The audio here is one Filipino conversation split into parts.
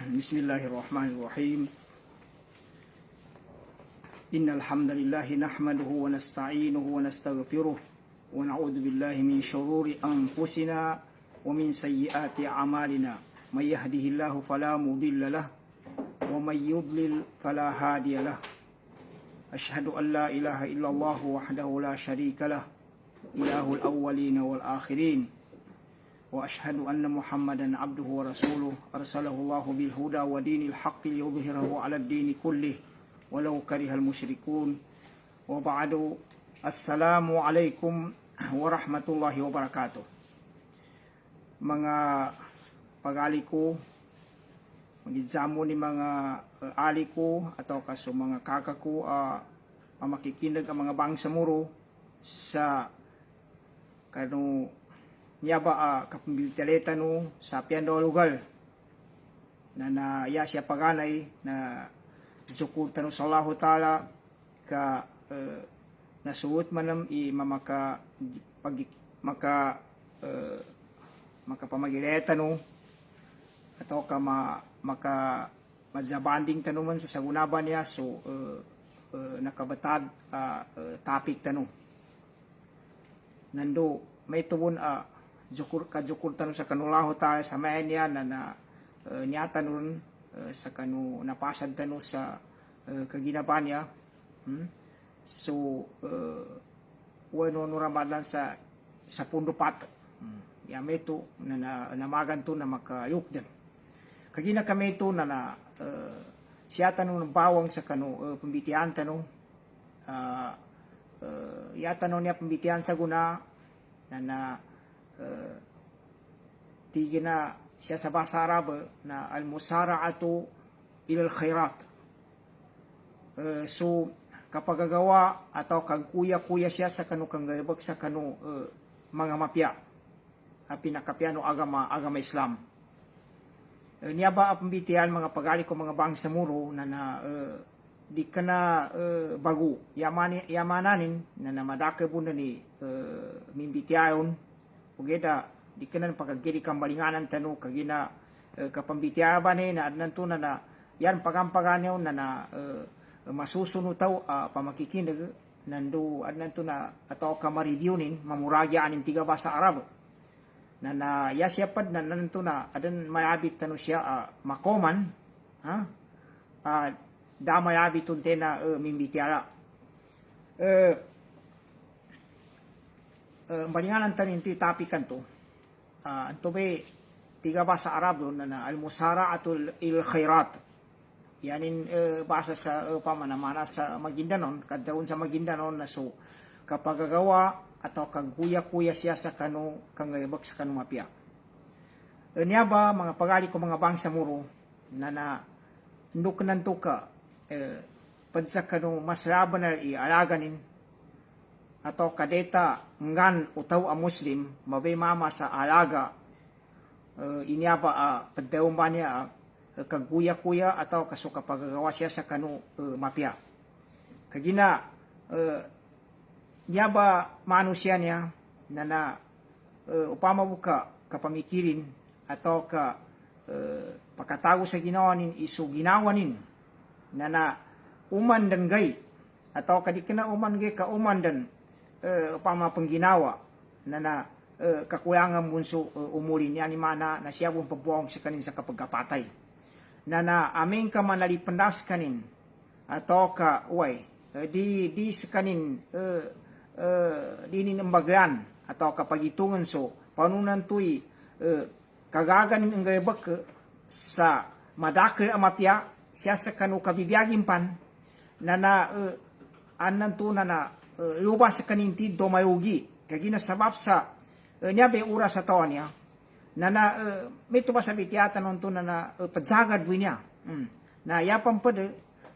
Bismillahirrahmanirrahim. Innal hamdalillah nahmaduhu wa nasta'inuhu wa nastaghfiruh wa na'udzu billahi min shururi anfusina wa min sayyiati a'malina. May yahdihillahu fala mudilla lahu wa may yudlil fala hadiya lahu. Ashhadu an la ilaha illallah wahdahu la syarika lahu, ilahul awwalin wal akhirin. وأشهد أن محمدا عبده ورسوله أرسله الله بالهدى ودين الحق ليظهره على الدين كله ولو كره المشركون وبعد السلام عليكم ورحمة الله وبركاته. Mga pag-ali ko, mag-examo ni mga ali ko atau kaso mga kakak ko makikinag ang mga bangsa muro sa kanu niyaba kapambilitaleta no sa piando lugar na ya siya paganay na zukur tanu sallahu ta'ala ka nasuot manam i mamaka maka pamagileta no atau ka maka mazabanding tanuman sa sagunaban niya so nakabatag topic tanu nando may tubon jukur tanu sa kanulaho tayo sa mayan niya na niyata nun sa kanu napasad tanu sa kaginaban niya. So wano nuramadan sa pundupat yameto na namagan to na makayuk din kagina kami to na siya tanu ng bawang sa kanu pambitian tanu yata no niya pambitian sa guna na tigil na siya sa bahasa Arab na al-musara'atu ilal khairat. So kapag gagawa atau kag kuya-kuya siya sa kanu kang gaibag sa kanu mga mapya pinakapiano agama Islam. Niya ba pambitian mga pagali ko mga bangsa muro na di ka na bago yamananin na namadaka po na ni mimbitiayon ugeda di ka na pagkagiri kang balinganan tanu kagina kapambitiya ba na adnan to na yan pagampaganyaw na masusunod taw pamakikinag nando adnan to na ataw kamaridyunin mamuragya anin tiga ba sa Arab na yasyapad na nanto na adan mayabit tanu siya makoman damay abitun tena mimbitiara balinganan tanin ti tapikan to anto be tiga bahasa Arab do na al-musara'atul il khairat yanin bahasa sa pamanamana sa Maguindanon kaddaon sa Maguindanon na so kapag gagawa atau kagkuya-kuya siya sa kanu kangayabak sa kanu mapya niya ba mga pagali ko mga bangsa muro na nduk nanto ka padsa kanu masraban na ialaganin atau kadeta ngan utaw a muslim mabay mama sa alaga inyaba paddaw ba niya kagkuya-kuya atau kaso kapag gagawa siya sa kanu mapya kagina niya ba manusia niya na upama buka kapamikirin atau ka pakatago sa ginawanin isu ginawanin na uman dan gay atau kadikina uman gay ka uman dan upama pengginawa na kakulangan bunso umulin niya ni mana na siya buong pabuong sa kanin sa kapagkapatay na aming ka manali pendas kanin atau ka uway di sa kanin di ninambaglan atau kapagitungan so panunan tuy kagaganin ang gaibak sa madakil amapya siya sa kanu kabibiyagin pan na anan to na lubas sa kanintid do mayugi kagina sabab sa niya be ura sa tawa niya may tuba sa bitiyata nun to na padzagad buwi niya na yapang pwede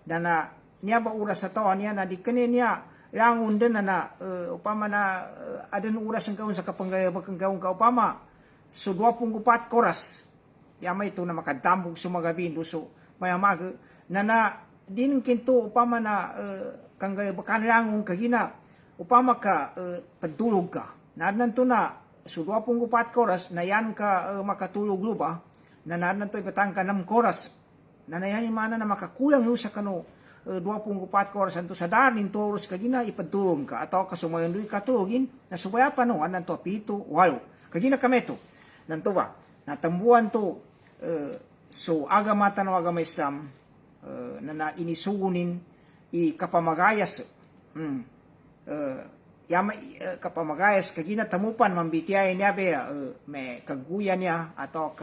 na niya ba ura sa tawa niya na di kanin niya langun din na upama na adan oras ang kaun sa kapanggayabag ang kaun ka upama so 24 oras yamay ito na makadambog sumagabi so mayamag na din kinto upama na kanggayabakan langun kagina upama ka padulog ka na adan to na so 24 oras na yan ka makatulog lupa na nanan to ipatang ka 6 oras na nayanin mana na makakulang yung sa kano 24 oras anto sa darin to oras kagina ipadulong ka atau kasumayon doy katulogin na subaya pa no anan to pito walo kagina kameto nanto ba natambuan to so agama tano agama Islam na inisugunin i kapamagayas kapamagayas kagina tamupan mambitiay niya be may kaguya niya atau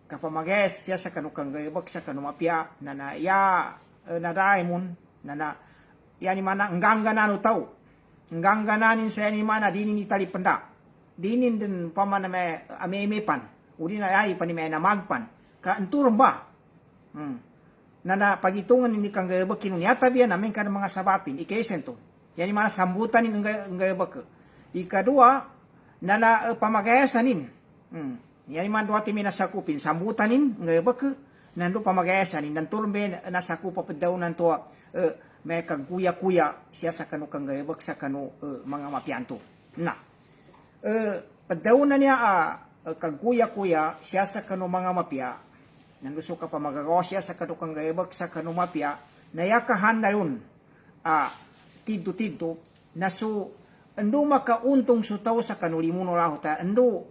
kapamagayas siya sa kanukang gayabag sa kanumapya na ya nadaimun na yani mana enggangganan tau enggangganin saya ni mana dinin itali penda dinin din pamana me amemepan udin ay pani me na magpan ka enturong ba na pagitungan ini kang gayabag kinunyata biya namin kan mga sabapin ikaisen to yani mana sambutan in gayabag ikadua na pamagayasanin yani man duati minasakupin sambutanin gayabag nando pamagayasanin nanturong be nasakupa pedaunan to may kaguya-kuya siya sa kanukang gayabag sa kanu mga mapianto na pedaunan niya kaguya-kuya siya sa kanu mga mapya nanduso ka pa magagawa siya sa kanukang gayabag sa kanu mapya na yakahan na yun tiddo na so ando makauntong sutaw sa kanulimuno lahota ando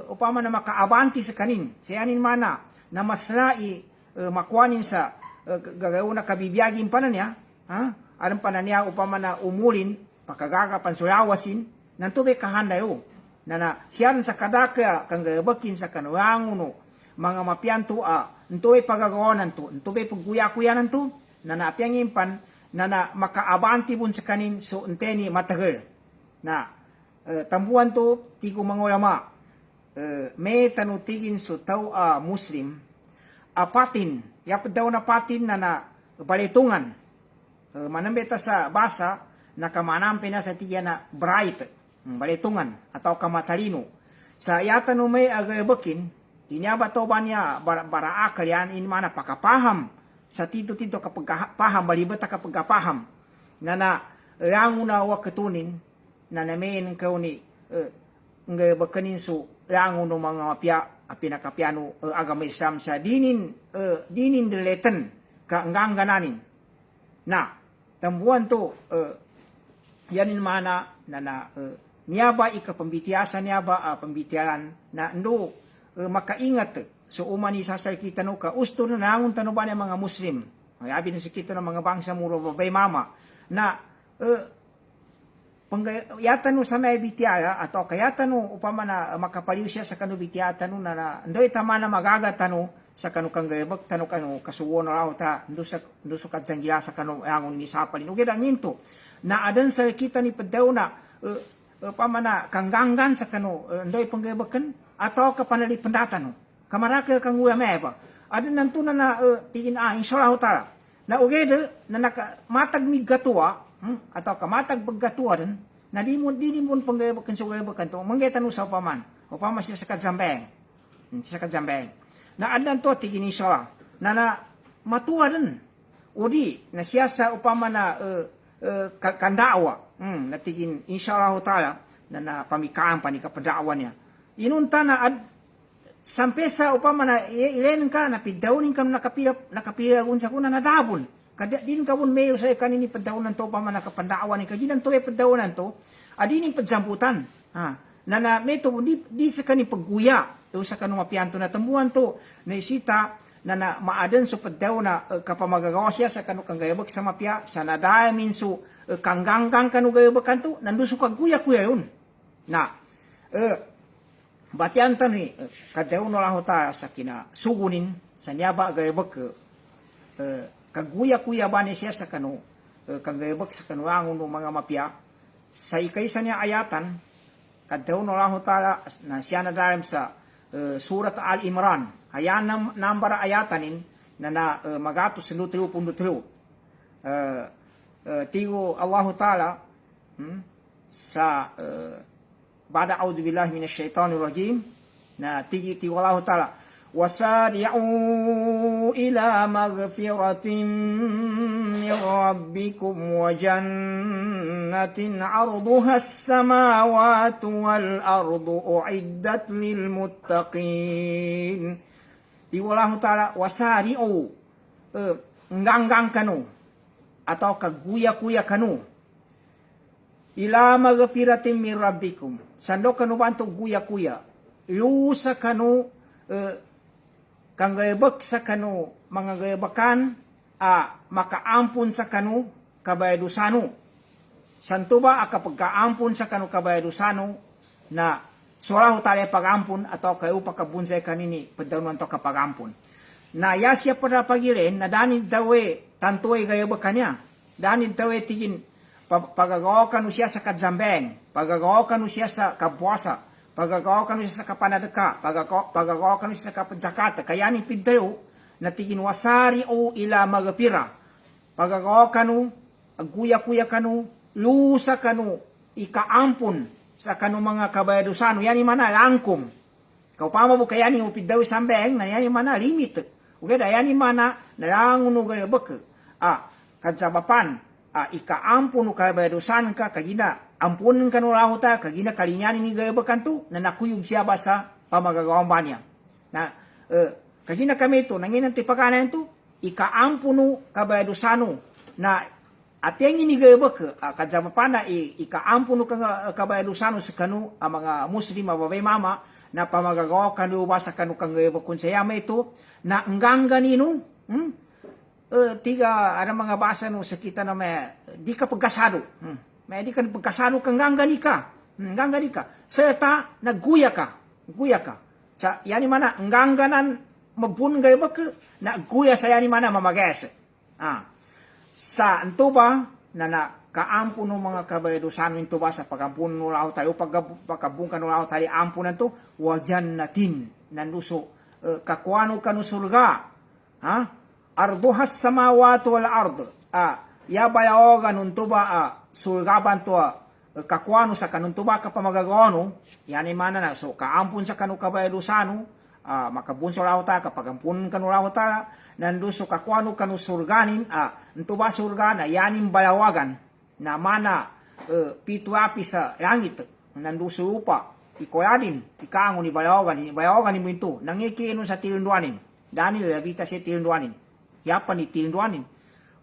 upama na makaabanti sa kanin sayanin mana na maslai makwanin sa gagawa na kabibiyagin pa na niya alam pa na niya upama na umulin pakagagapan sulawasin nanto be kahanda yo na siyan sa kadaka kang gabakin sa kanuanguno mga mapianto nto be pagagawanan to nto be pagkuya-kuyanan to na naapyang impan na makaabanti bun sa kanin so enteni matagal na tambuan to tigo mga ulama may tanutigin so tao muslim apatin yapad daw na patin na balitungan manambeta sa basa na kamanampi na sa tiya na bright balitungan atau kamatalino sa yata no may agabakin inyaba to ba niya baraakal yan in mana pakapaham sa tito kapag paham balibata kapag paham na rango na wakatunin na namin kauni ngabakanin so rango no mga mapya pinakapiano agama Islam sa dinin dileten ka enggangananin na tambuan to yanin mana na niyaba ikapambitiasan niyaba pambitialan na ndo makaingat so umani sasal kita no ka usto na nangun tano ba ng mga Muslim abi na sikita ng mga bangsa muro babay mama na yata no sa may bitiya atau kayata no upama na makapaliw siya sa kanu bitiyata no na ndoy tama na magagata no sa kanu kang gayabag tano kanu kasuwo na raw ta ndo sa kadjanggila sa kanu angon ni sapalin ugid ang into na adan sa kita ni padaw na pamana kanggangan sa kanu ndoy panggayabakan atau kapanali pendata no kamaraka kang uya meba adan nanto na tiin insyaallah taala na ugid na matag migatua atau kamatag paggatua din na di mo panggayabakan sa gayabakan to manggeta no sa paman upama siya sa kadzambeng na adan to tigin insyaallah na matuwa din udi na siya sa upama na kandawa na tigin insyaallah taala na pamikaan pa ni kapadawa niya inunta na sampai sa upama na ilen ka na pidawnin ka nakapira unsa kuna na dabon kada din ka bun mayo sa kanini padawnan to upama nakapandaawan ni kaginan to padawnan to adinin padzamputan na meto di sa kani pagguya to sa kanung mapianto na tambuan to na isita na maaden so padaw na kapamagagawa siya sa kanung gayabag sa mapya sa nadamin so kanggang kanung gayabag kanto nandu so kagguya-kuya yun na batian tani kadaw no lang ta sa kina sugunin sa nyaba gayabag kaguya-kuya ba ni siya sa kanu kagayabag sa kanuangon no mga mapya sa ikaysa niya ayatan kadaw no lang ta na siya na dalam sa surat Al-Imran ayan number ayatanin na magato sa 33 tigo Allah Ta'ala sa ba'da a'udzu billahi minasyaitonir rajim na tigi Allah Ta'ala wasari'u ila maghfiratin min rabbikum wa jannatin 'arduha as-samawati wal ardu u'iddat lil muttaqin Ti wallahu ta'ala wasari'u nganggang kanu atau kaguya-kuya kanu ila magfiratin min rabbikum. Sando kanu bantu guya-kuya. Lusa kanu kanggayabak sa kanu mga gayabakan makaampun sa kanu kabayadusano. Santo ba akapagkaampun sa kanu kabayadusano na sulahu ta'ala pagampun atau kayo pagkabunsay kanini padanuan to kapagampun. Na yasya pada pagilen na danid dawe tantuay gayabakan niya. Danid dawe tigin pagagawa kanu siya sa kadzambeng, pagagawa kanu siya sa kapuasa, pagagawa kanu siya sa kapanadaka, pagagawa kanu siya sa kapadjakata, kaya ni pintayo na tigin wasari o ila magapira, pagagawa kanu, aguya-kuya kanu, lusa kanu, ikaampun sa kanu mga kabayadusano, yan mana langkong, kaupama mo kaya ni upid daw sambeng, na yan mana limit, okay, da yan mana nalangon no galabak, kadsabapan, ikaampun no kabayadusan ka kagina ampunin ka no lahuta kagina kalinyanin ni gayabakan tu na nakuyog siya ba sa pamagagawang banya na kagina kami ito nanginan tipakanan ito ikaampun no kabayadusano na apyang ini gayabak kadzapapan na ikaampun no kabayadusano sa kanu ang mga muslim babay mama na pamagagawa kanu ba sa kanu kang gayabakun sa yama ito na enggang ganino tiga ada mga basa no sa kita na may di ka pagkasado. May di ka pagkasado kang gangani ka. Gangani ka. Serta nagguya ka. Guya ka. Sa yani mana ngangganan mabun gay ba ka nagguya sa yani mana mamages. Sa anto ba na kaampo no mga kabayadusan into ba sa pagampun no lao tayo pagkabungkan no lao tayo ampunan to wajan natin nanduso kakuano kanu surga. Arduhas samawati wal ard ya bayaogan unto ba sulgaban to kakuano sa kanunto ba kapamagagano yani mana na so kaampun sa kanu kabayadusano makabun sa lauta kapagampun kanu lauta nanduso kakuano kanu surganin unto ba surgana yanin bayawagan na mana pitu api sa langit nanduso upa ikoyadin ikaangon ni bayawagan mo ito nangikiino sa tilunduanin dani labita sa tilunduanin yapan ni tilunduanin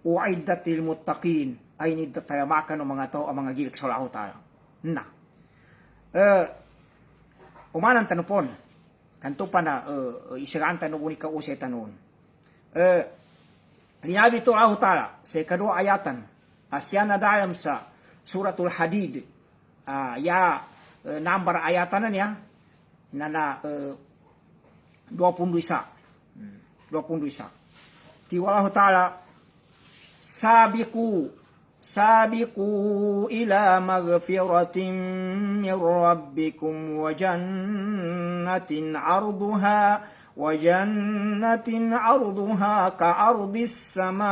uiddatil muttaqin ay nidtatayamakan ng mga tao ang mga gilik sa lao tayo na umanan tanupon kanto pa na isagaan tanupon ikaw usay tanon linabi to lao tayo sa kadua ayatan asya na dayam sa suratul hadid number ayatan na niya na 21 tiwalahu ta'ala sabiqu ila maghfiratin min rabbikum wa jannatin arduha ka ardis samai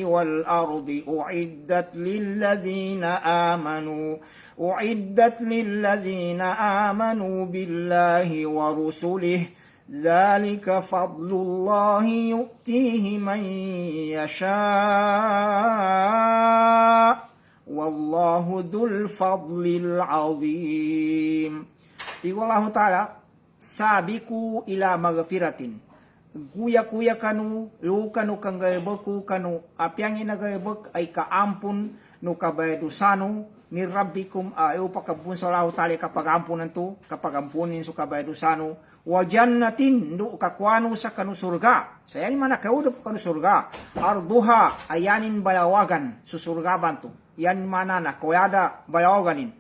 wal ardi uiddat lilladzina amanu billahi wa rusulihi ذلك فضل الله يؤتيه من يشاء والله ذو الفضل العظيم. Iwallahu ta'ala sabiku ila magfiratin guya-kuya kanu lukanu kang gaybak kanu apyang inagaybak ay kaampun no kabayadusano ni rabbikum ayo pakabun sa lahu ta'ala kapagampunan to kapagampunin so kabayadusano wajan natin do kakwano sa kanu surga. Sa yani mana kaudap kanu surga. Arduha ayanin balawagan su surga bantu. Yan mana na koyada balawaganin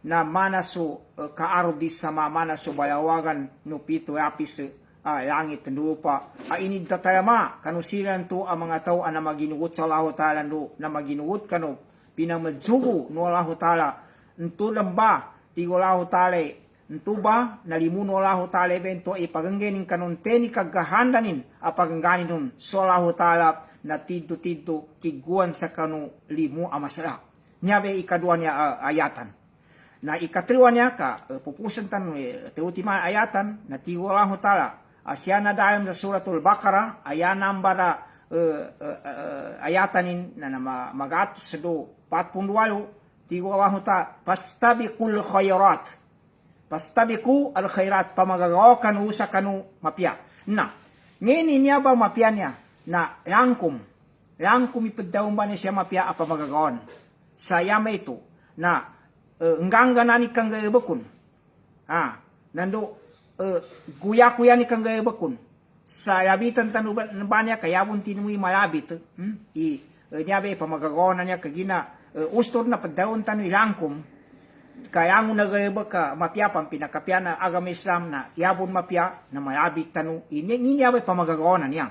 na mana su kaardis sama mana su balawagan no pito apis langit lupa. Inid tatayama kanu silan to ang mga tao na maginuot sa Allah Ta'ala no na maginuot kanu pinamadsugo no Allah Ta'ala. Nto lamba tigo Allah Ta'ala ntuba nalimuno Allahu Ta'ala evento ipaganggenin kanon teni kagahandanin apagangganin nun so Allahu Ta'ala na tiddo kiguan sa kanu limu amasra nyabe ikadua niya ayatan na ikatriwa niya ka pupusan tan teutima ayatan na tigo Allahu Ta'ala asya na dalam sa suratul Baqarah ayan nambara ayatanin na magatos sa do 48 tigo Allahu Ta'ala pastabiqul khairat pastabiku al khairat pamagagawa kanu sa kanu mapya. Na, ngayon niya ba mapya niya na langkum ipadaw ba niya siya mapya apa magagawan. Sayama ito na enggangga nani kang bakun. Nando guya-kuya ni kang bakun. Sa yabitan tanu ba niya kayabon tinui malabit. Niya ba pamagagawan na niya kagina ustor na padawon tanu langkum. Kaya ang nagayaba ka mapya pang pinakapya na agama Islam na yabon mapya na malabit tanu ini yabay pamagagawa na niya.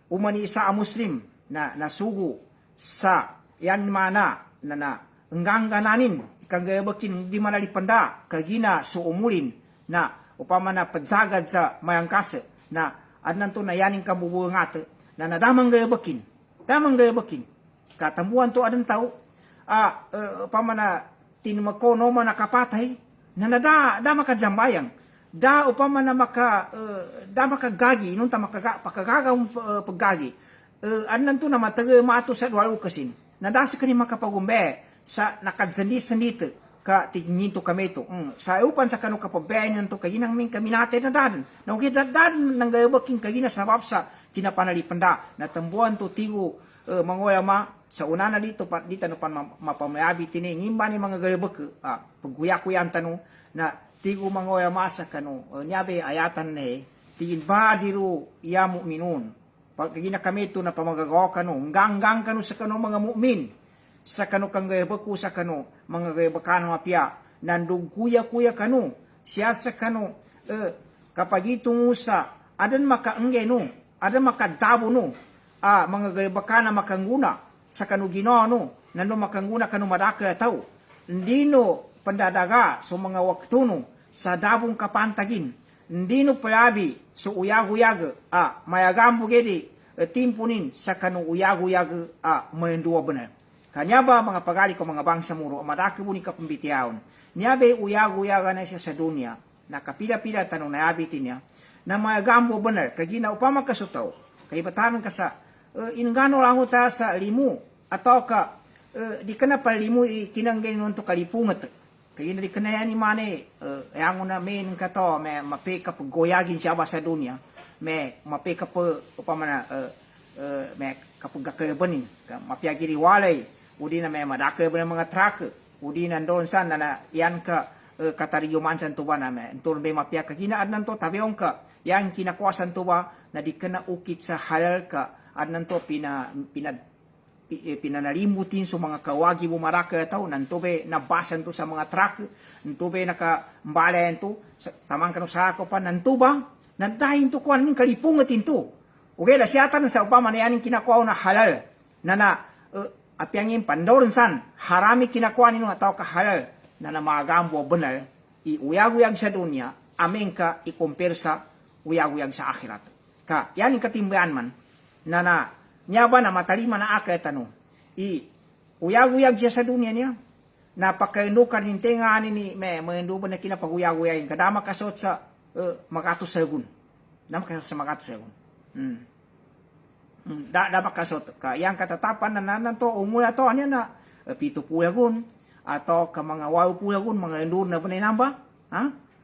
Umani isa a Muslim na nasugo sa yan mana na enggang gananin ikang gayabakin di mana lipanda kagina so umulin na upama na padsagad sa mayangkasa na adnan to na yaning kabubuangat na nadamang gayabakin katambuan to adan tao upama na tinmakono man nakapatay na da makajambayang da upama na da makagagi nung ta pakagaga paggagi anan to na mataga mato sa dwalu kasin na da sa kani makapagumbe sa nakadsendi-sendit ka tinyito kami to sa upan sa kanu kapabayan to kaginang min kaminate na dadan na ukit dadan nang gayabaking kagina sabab sa tinapanalipanda na tambuan to tigo mangulama sa una na dito no pan mapamayabi tini ngimba ni mga galibak pagguya-kuyan tanu na tigo mangoya masa kanu nyabe ayatan ne tigin ba diru ya mu'minun pagkagina kami to na pamagagawa kanu nganggang kanu sa kanu mga mu'min sa kanu kang galibak sa kanu mga galibakan mapya nandug kuya-kuya kanu siya sa kanu kapag itong usa adan makaangge no adan makadabo no mga galibakan na makanguna sa kanu Ginoo nando makanguna kanu madaka tao ndino pandadaga so mga waktu no sa dabong kapantagin ndino palabi so uyag-uyag mayagambo gedi timpunin sa kanu uyag-uyag mayenduwa benar kanya ba mga pagali ko mga bangsa muro madaka buni ka pambitiaon niya be uyag-uyag na siya sa dunya na kapila-pila tanong na abitin niya na mayagambo benar kagina upama kasutaw kay batanan ka sa ingano lang ta sa limu atau ka di kana pa limu kinanggay nun to kalipungat kaya na di kana yan imane yang una main kato me mapeka pa goyagin siya ba sa dunya me mapeka pa upamana me kapag kakalabanin mapyagiri walay udi na me madakalaban mga truck udi na doon san na yan ka katariyoman san to ba na me enton be mapyaka kinaad nan to tabiong ka yang kinakwasan to ba na di kana ukit sa halal ka adnan to pinanalimutin sa mga kawagi bumaraka tao nanto be nabasan to sa mga truck nanto be nakambalayan to tamang kanu sa ako pa nanto ba nandahin to kuan ning kalipungatin to okay la siyatan sa upama na yaning kinakuha na halal na apyangin pandoron san harami kinakuha nino atao ka halal na magambo benar uyag-uyag sa dunya amin ka i-compare sa uyag-uyag sa akhirat ka yaning katimbayan man na nyaba na matalima na akay tano uyag-uyag siya sa dunia niya napakaindukan yung tenga ni me mayenduban na kinapag-uyag-uyag kadama kasot sa makatos sagun da makasot ka yang katatapan na nanto umula to anya na pito pulagun atau ka mga waw pulagun mga endur na banay namba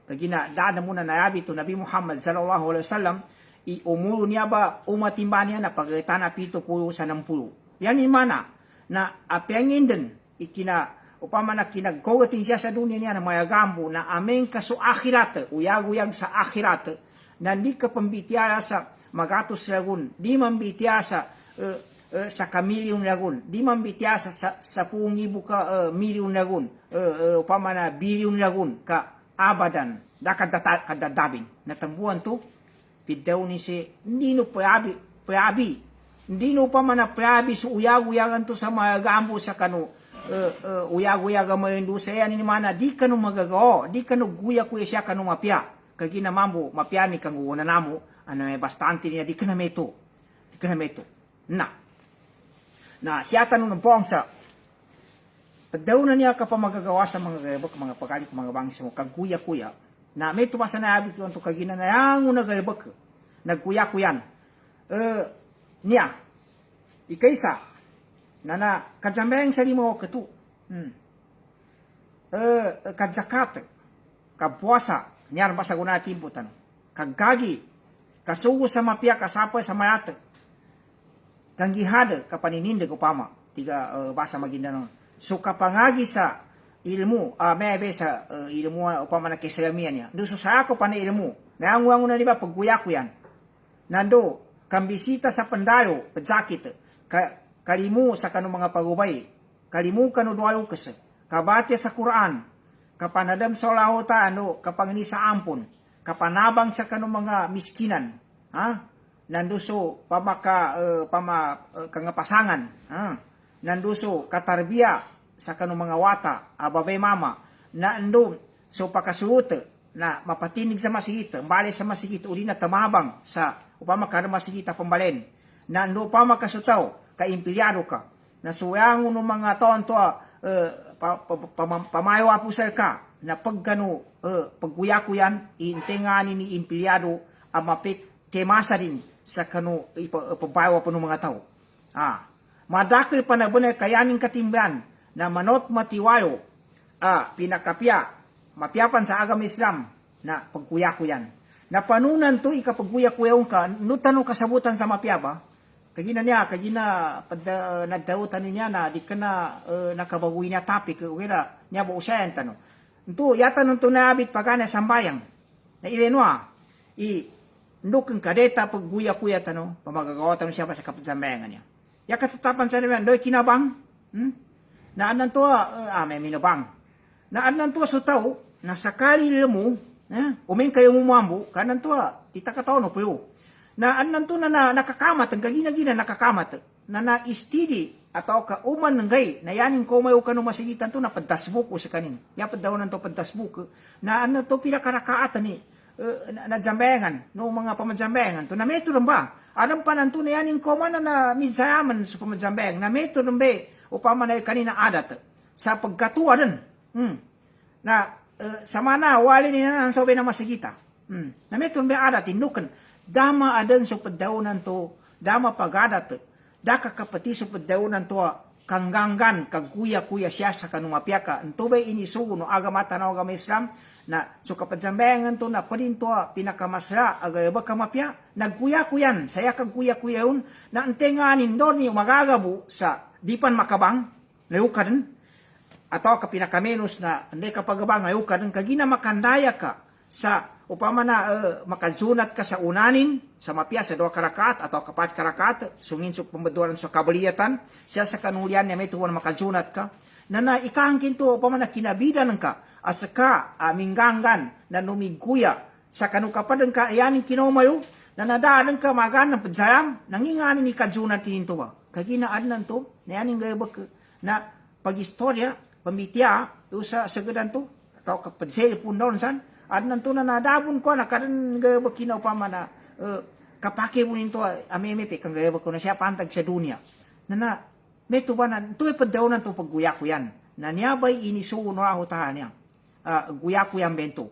kagina da muna nayabi to Nabi Muhammad sallallahu alaihi wasallam umulu niya ba umatimba niya na pagkatana pito pulo sa 60. Yan yung mana na apyangin din ikina upama na kinagkogatin siya sa dunia niya na mayagambo na amen ka so akhirat uyag-uyag sa akhirat na di ka pambitiya sa magatos lagun di mambitiya sa kamilyon lagun di mambitiya sa 10,000 ka milyon lagun upama na bilyon lagun ka abadan da kadadabin natambuan to pidaw ni si hindi no prabi hindi no pa man na prabi so uyag-uyagan to sa mga gambo sa kanu uyag-uyagan mo yung sa yan ni mana di kanu magagawa di kanu guya-kuya siya kanu mapya kagina mambo mapya ni kang una namo ano may bastante niya di kana meto na siya tanong ng pong sa pagdaw na niya ka pa magagawa sa mga gabak mga pagalit mga bangsa mo kag guya-kuya na may tumasa na abit ko to kagina na yang nagalibak nagkuya-kuyan niya ikaysa na kajambeng sa limo katu kadzakat kapuasa nyar basa guna timpo tano kagagi kasugo sa mapia kasapay sa mayate kang gihada kapanininde ko pama tiga basa Maguindanon so kapangagi sa ilmu mebe sa ilmu upama na keselamian niya do so sa ako pa na ilmu na ang na di ba pagguyak yan nando kambisita sa pandalo padzakit kalimu sa kanu mga pagubay kalimu kanu dualu kes kabate sa Quran kapanadam sa lahota kapangini sa ampun kapanabang sa kanu mga miskinan nanduso kangapasangan nanduso katarbiya sa kanu mga wata ababay mama na andun so pakasuute na mapatinig sa masigita bali sa masigita uli na tamabang sa upama kada masigita pambalen na ando pa makasutaw ka empleyado ka na suyang ng mga tonto pamayo apusal ka na pagkano pagkuyakuyan iintengani ni empleyado amapit kemasa din sa kanu ipabayo pa ng mga tao madakil pa na bunay kayaning katimban na manot matiwayo pinakapya mapiapan sa agam Islam na pagkuyakuyan na panunan to ikapagkuyakuyaw ka nutano kasabutan sa mapya ba kagina nagdautan niya na di ka na nakabaguin niya topic kaya niya ba usayan tano ito yata nung to naabit pagana sambayang na ilenwa ndukang kadeta pagkuyakuya tano pamagagawa tano siya pa sa kapatsambayangan niya yakatatapan sa naman doy kinabang naanan to may minabang naanan to sa tao na sakali mo umeng kayo mumambo kanan to itakataw no puyo naanan to na nakakamat ang kagina-gina nakakamat na na-istidi ataw ka uman ng gay na yanin ko mayo kanu masigitan to na padasbuk ko sa kanin yapad daw nan to padasbuk naanan to pila karakaatan ni na jambengan no mga pamadjambengan to na meto lang ba adam pa nanto na yanin ko man na midsayaman sa pamadjambeng na meto lang ba upama na kanina adat sa pagkatuwa din na sama na wali nila nang sabi na masigita na meton ba adat indukan dama adan sa padaunan to dama pagadat daka kapati sa padaunan to kangganggan kaguya-kuya siya sa kanumapya ka anto ba inisugo no agamata na agama Islam na so kapadjambengan to na padin to pinakamasra agay ba kamapya nagkuya-kuyan saya kagkuya-kuyaon na antenganin doon yung magagabu sa dipan makabang layukan atau kapinakamenos na hindi kapagabang layukan kagina makandaya ka sa upama na makajunat ka sa unanin sa mapya sa 2 karakat atau 4 karakat sungin sa pembeduran sa kabaliyatan siya sa kanulian niya may tuwan makajunat ka na ikangkin to upama na kinabidan ka asaka mingganggan na numiguya sa kanukapadan ka ayanin kinaumayo na nadaanan ka magan ng padsayam nanginganin ni kajunat tininto ba kaginaan nan to na yaning gayabak na pagistorya pamitya sa sagadan to atau kapadsel pun doon san adnan to na nadabon ko na karan gayabak kinaw pa man kapake mo nito amemepe kang gayabak ko na siya pantag sa dunya na meto ba na to ipadaw nan to pagguyak yan na niyabay inisuo no aho tahan niya guyak yan bento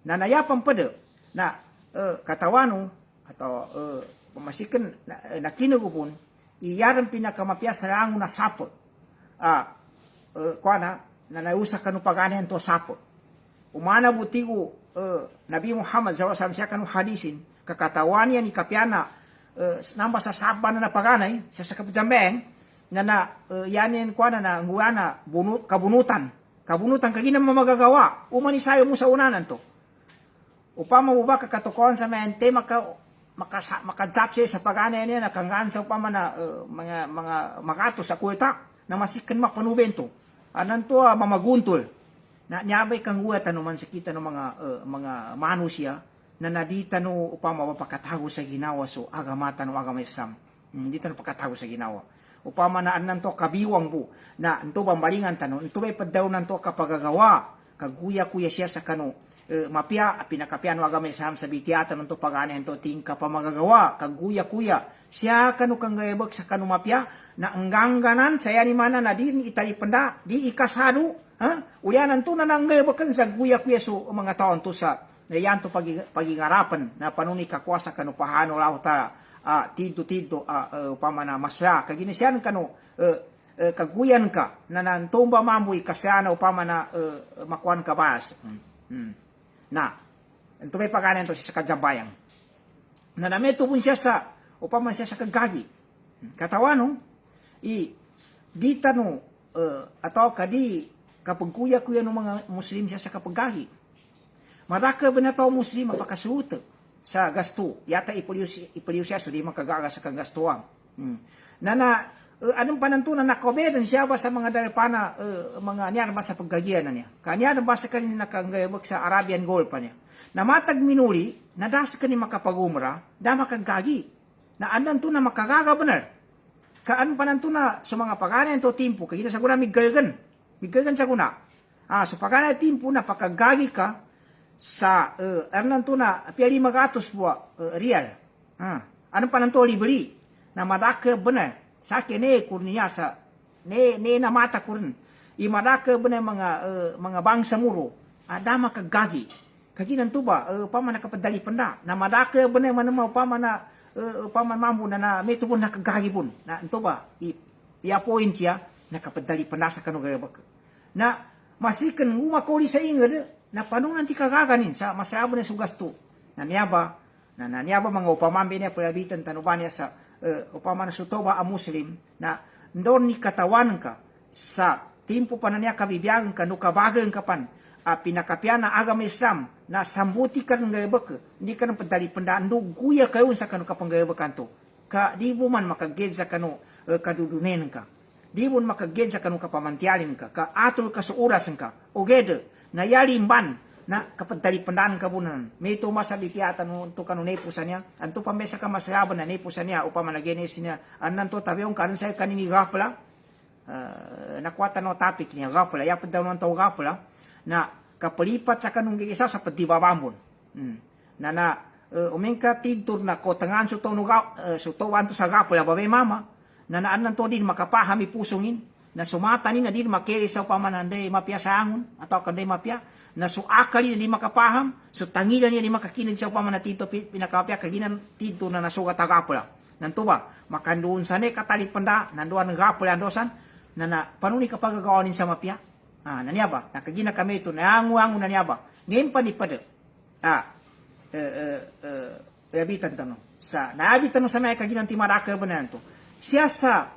na nayapan pada na katawano atau pamasikan na kinagupon iyaran pinakamapya sa rango na sapo kuana na nausa kanu paganen to sapo umana butigo Nabi Muhammad SAW siya kanu hadisin kakatawan niya ni kapyana namba sa saban na paganay sa kapitambeng na yanin kuana na nguana kabunutan kagina magagawa umani sayo mo sa unanan to upama mo ba kakatokohan sa mente makadzap siya sa pagana niya nakanggaan sa upama na mga makato sa kuweta na masikan mapanubento anan to mamaguntol na nyabay kang guwat man sa kita ng mga manusia na nadita no upama mapakatago sa ginawa so agamata no agama Islam hindi tan pakatago sa ginawa upama na anan to kabiwang po na anto bambalingan tanong anto bay padaw nanto kapagagawa kaguya-kuya siya sa kano mapya pinakapiano agama Islam sa bitiatan nito pagana ito tingka pa magagawa kaguya-kuya siya kanu kang gayabag sa kanu mapya na anggangganan saya ni mana na din italipanda di ikasado ulianan to na nanggayabag kan sa guya-kuya so mga taon to sa yan to pagingarapan na panuni kakwasa kanu pahano lao ta tidto upama na masya kaginisiyan kanu kaguyan ka na nantumba mamoy kasyana upama na makuan ka bas Na, ito may pagkanan to sa kajambayang. Na nameto pun siya sa, upaman siya sa kagagi. Katawano, di tano, atau kadi kapag kuya-kuya ng mga Muslim siya sa kapagagi. Maraka ba na tao Muslim mapakasuta sa gasto. Yata ipaliw siya, so di makagaga sa kagastuang. Anong panantunan nakobedan siya ba sa mga daripana, mga niyan ba sa paggagian na niya. Kanya ba sa kanina nakangayabag sa Arabian Gulf pa niya. Na matag minuli, nadas ka ni makapagumra, da makagagi. Na andan to na makagaga benar. Kaan panantuna sa mga pagana to timpo, kaya sa guna miggalgan sa guna. So pagana timpo na pakagagi ka, sa arnan to na piali magatos buwa real. Anong pananto libeli na madaka benar. Sa akin kurniya sa ne na mata kurin. Imadaka benar mga bangsa muro. Ada makagagi. Kaginan to ba paman nakapadali panda na madaka benar manama paman mambo na may tubon nakagagi pun. Na ito ba i-appoint siya nakapadali panda sa kanugayabak. Na masikan umakoli sa ingad na paano nanti kagaganin sa masayabo na sugasto. Nanyaba mga upamambi niya palabitan tanuban niya sa upama na sutoba ang Muslim na doon ni katawan ka sa timpo pa na niya kabibiyagan ka no kabagan ka pan pinakapya na agama Islam na sambuti ka ng gayabak hindi ka ng padali pandaan do guya kayo sa kanu kapanggayabakan to ka di mo man makaged sa kanu kadudunen ka di mo makaged sa kanu kapamantialin ka atol ka sa orasan ka o gede na yalimban na kapadali pandaan ka bunan may tumasalitiatan mo to kanu nepusan niya anto pambesa ka masayaban na nepusan niya upama nagenes niya anan to tabiong karon sa kanini gafla nakwata no topic niya gafla ya padaw no to gafla na kapalipat sa kanung gigisa sa padibabambon na umengka tidtur na ko tangan so to no so to sa gafla babe mama na naanan to din makapahami pusungin na sumata ni na din makeri sa pamananday mapya sa angon atau kanday mapya na so akali na di makapaham so tangilan niya di makakinig sa pamanatito pinakapya kaginan tito na nasugat agapula nanto ba makandoon sa ne katalit panda nandoan ng gapula andosan na panuni kapagagawanin sa mapya naniya ba nakagina kami ito naanguango na niya ba ngayon pa ni pada nabitan tanong sa naabitan sa may kaginan timaraka ba na ito siya sa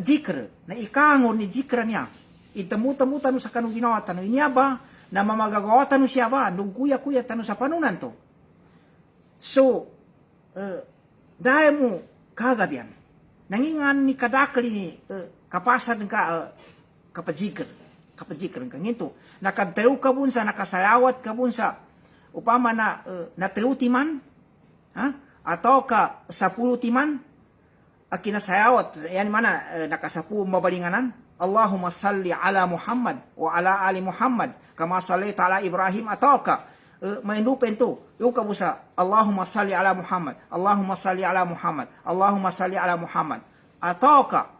jikr na ikangon ni jikra niya itamuta-muta no sa kanong ginawa tanong niya ba na mamagagawa tanong siya ba nung kuya-kuya tanong sa panunan to so dahil mo kagabian nangingan ni kadakali ni kapasad ka kapajikr ka nginto nakadteru ka bun sa nakasayawat ka bun sa upama na nateruti man atau ka 10 timan akinasayawat yan mana nakasapu mabalinganan Allahumma salli ala Muhammad wa ala ali Muhammad kama sallaita ala Ibrahim atau ka maindupen to yuka busa Allahumma salli ala Muhammad Allahumma salli ala Muhammad Allahumma salli ala Muhammad atau ka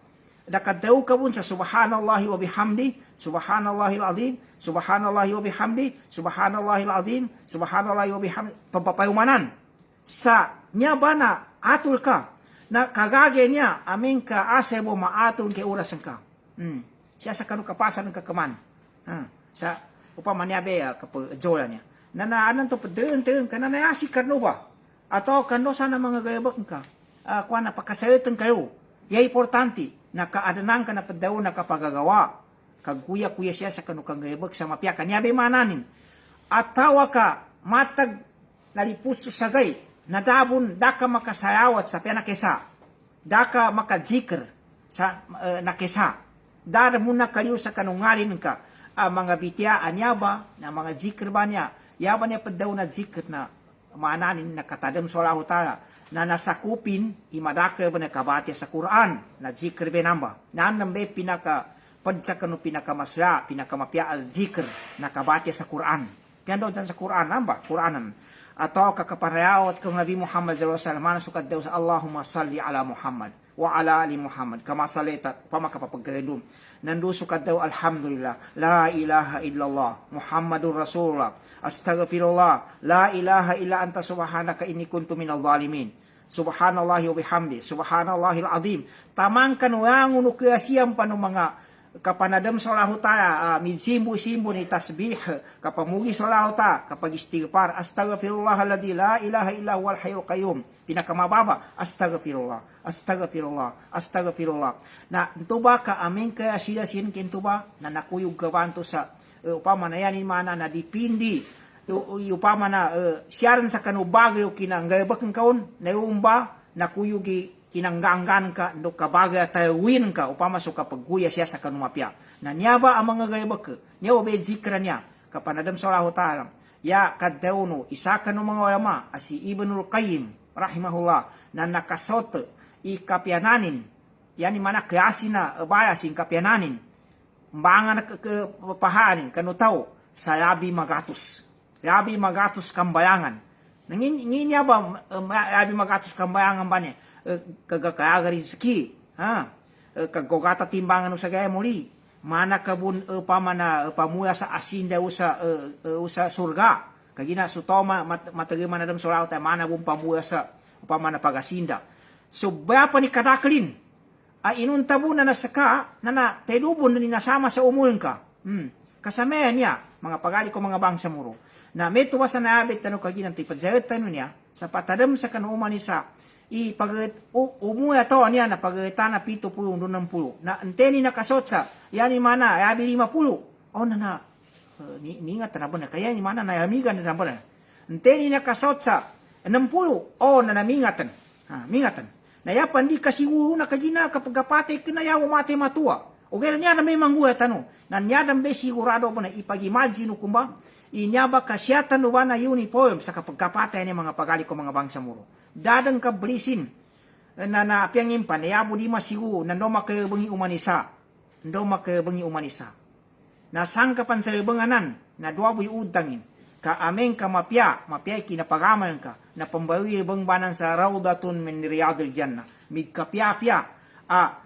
nakadteru ka bun sa subhanallahi wa bihamdi subhanallahil azim subhanallahi wa bihamdi subhanallahil azim subhanallahi wa bihamdi papapayumanan sa nya bana atul ka na kagage niya amin ka asebo maatul ke orasan ka siya sa kanu kapasan ng kakaman sa upama niya be kapajola niya na naanan to padern ka na nayasi karno ba atau kano sana mga gayabak ka kuan na pakasayatan kayo ya importante na kaadanang ka na padaw na kapagagawa kagkuya-kuya siya sa kanu kagayabak sa mapya kanya be mananin at tawa ka matag nalipus sagay nadabon daka makasayawat sa pinakesa daka makajikr sa nakesa dar muna kayo sa kanungalin ka mga bityaan niya ba na mga jikr ba niya yaba niya padaw na jikr na maananin na katadam sa Allah Ta'ala na nasakupin imadakre ba na kabati sa Quran na jikr benamba naan nambe pinaka padsa kanu pinakamasla pinakamapya al jikr na kabati sa Quran piando dan sa Quran namba Quranan atau kakaparayawat kang Nabi Muhammad sallallahu alaihi wasallam sukat daw sa Allahumma salli ala Muhammad wa ala ali Muhammad kama salita pamakapapagkadum nandu sukat daw alhamdulillah la ilaha illallah Muhammadur Rasulullah astaghfirullah la ilaha illa anta subhanaka inni kuntu minadh dhalimin subhanallahi wa bihamdi subhanallahil azim tamang kanuang unu keasiam panu mga kapanadam salahu ta midsimbo-simbo ni tasbih kapamugi salahu ta kapag istighfar astaghfirullahalladzi la ilaha illa huwal hayyul qayyum pinakamababa astaghfirullah astaghfirullah astaghfirullah na tuba ka amin ka sidasin kintuba na nakuyog ka banto sa upama na yanin mana na dipindi upama na siaran sa kanubagyo kinanggayabak kaon na umba nakuyugi kinangganggan ka do kabaga tawin ka upama so kapagguya siya sa kanumapya na niyaba ang mga gayabak niya obe zikra niya kapanadam salahu ta'ala ya kadawno isa ka no mga ulama si Ibnul Qayyim rahimahullah na nakasot ikapyananin yani mana klase na bayasin kapyananin mbangan ke pahanin kanutaw sa labi magatus kambayangan nangin niya ba labi magatus kambayangan ba niya kagakaya rizki kagogata timbangan sa gaya muli mana kabun pamana pamuya sa asinda usa surga kagina sutoma matagi manadam suraw ta mana bum pamuya sa pamana pagasinda so bapa ni kadaklin inun tabuna na saka na pedubon ni nasama sa umuln ka kasamayan niya mga pagali ko mga bangsa muro na meto sa naabit tanu kaginang tipadzayat tanu niya sa patadam sa kanuman ni sa umuya to niya na pagtana 70 60 na anteni na kasotsa yani mana abi 50 na ningat na bana kaya ni mana na amigan na bana anteni na kasotsa 60 na namingatan mingatan na ya pandi kasiguro na kagina kapag kapatay kinayaw mate matua o gaya niya na may manguya tano na niya na may sigurado ba na ipag-imagine kumba inyaba kasyatan ba na uniform sa kapag kapatay ni mga pagali ko mga bangsa muro dadang kablisin na naapyangin pa nayabo di masigu na ndoma kayabangi umanisa na sangkapan sa ibanganan na duwaboy udangin ka ameng ka mapya kinapagaman ka na pambawi ibang banan sa rawdatun min riyadil janna mig kapya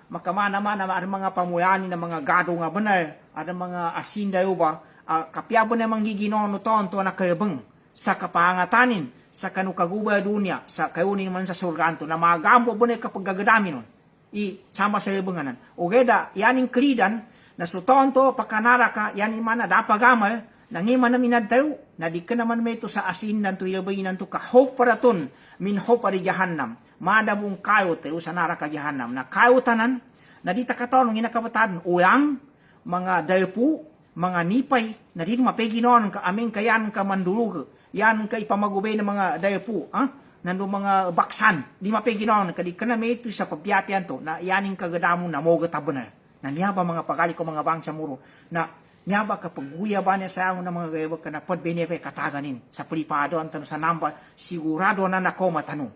makamana-mana ang mga pamuyani na mga gado nga benar ada mga asinda uba kapya ba na manggiginono tonto na kayabang sa kapangatanin sa kanukaguba dunia sa kayunin man sa surganto na magambo ba na kapag gagadami nun sama sa libanganan o geda yaning kridan na sutonto pakanara ka yanin man na dapagamal nangiman na minadtayo na di ka naman may ito sa asin nanto ilabayinan to ka hoparaton min hopari jahannam madabong kayot sa naraka jahannam na kayotanan na di takaton ng inakapatadan ulang mga dalpu mga nipay na di mapeginoon ka aming kayan ka mandulug yan kay pamagubay ng mga dayapu, nando mga baksan, di mapiginaw, kadi ka na may ito sa pabiyatian to, na yaning kagadamon na moga tabunan. Na niya ba mga pagali ko mga bangsa muro, na niya ba kapag guya ba niya sa ng mga gayabag ka na podbenefay kataganin, sa pripado ang tanong sa namba, sigurado na nakoma tanong.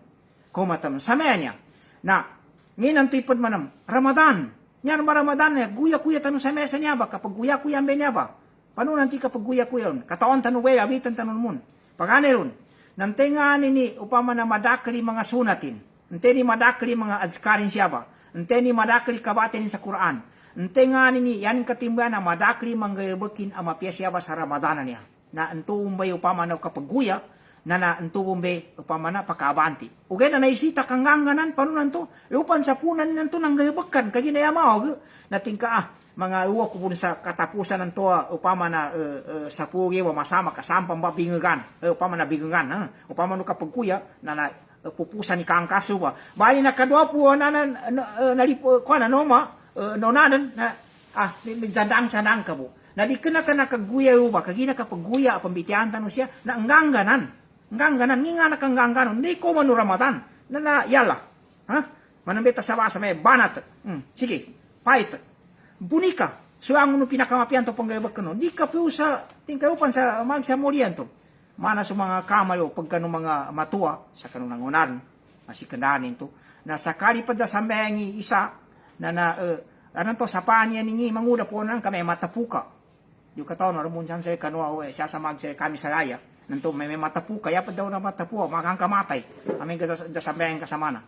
Samaya niya, na ngayon ang tipod manam, Ramadan, niyan ba Ramadan niya, guya-kuya tanong sa mesa niya ba, kapag guya-kuya niya ba, paano nanti kapag guya-kuya, kataon tanong ba, abitan tanong mo, paganeron, nante nga ni upama na madakli mga sunatin, nante ni madakli mga azkarin siya ba, nante ni madakli kabatin sa Quran, nante nga ni yan katimba na madakli manggayabakin ang mapya siya ba sa Ramadana niya, na antuwang ba upama na kapagguya, na antuwang ba upama na pakabanti. O gaya na naisita kang ganganan, paano nanto, upan sa punan nanto nang gayabakan, kaginayamawag, nating mga uwa ko po sa katapusan ng to upama na sa pugi wa masama kasampang ba bingagan upama na bingagan upama no kapag kuya na pupusan ni kangkaso ba bali na kadwa po na nalipo ko na noma nonanan na jandang ka po na di kana nakaguya ba kagina kapag guya pambitian tanong siya na angganganan nga nakangganganon di ko manu Ramadan na yala manambeta sa basa may banat sige fight bunika, so ang pinakamapian to panggayabag ka no, di ka po sa tingkayupan sa magsamurian to. Mana sa mga kamalo, pagka mga matua, sa kanong nangunan, masikananin to, na sakali pa da sambayangi isa, anong to, sa panya ningi, manguda po na kami matapuka. Yung kataon, naramon siya sa kanwa, siya sa kami sa laya, nanto may matapuka, ya pa daw na matapuka, makang kamatay, aming da sambayang kasamana.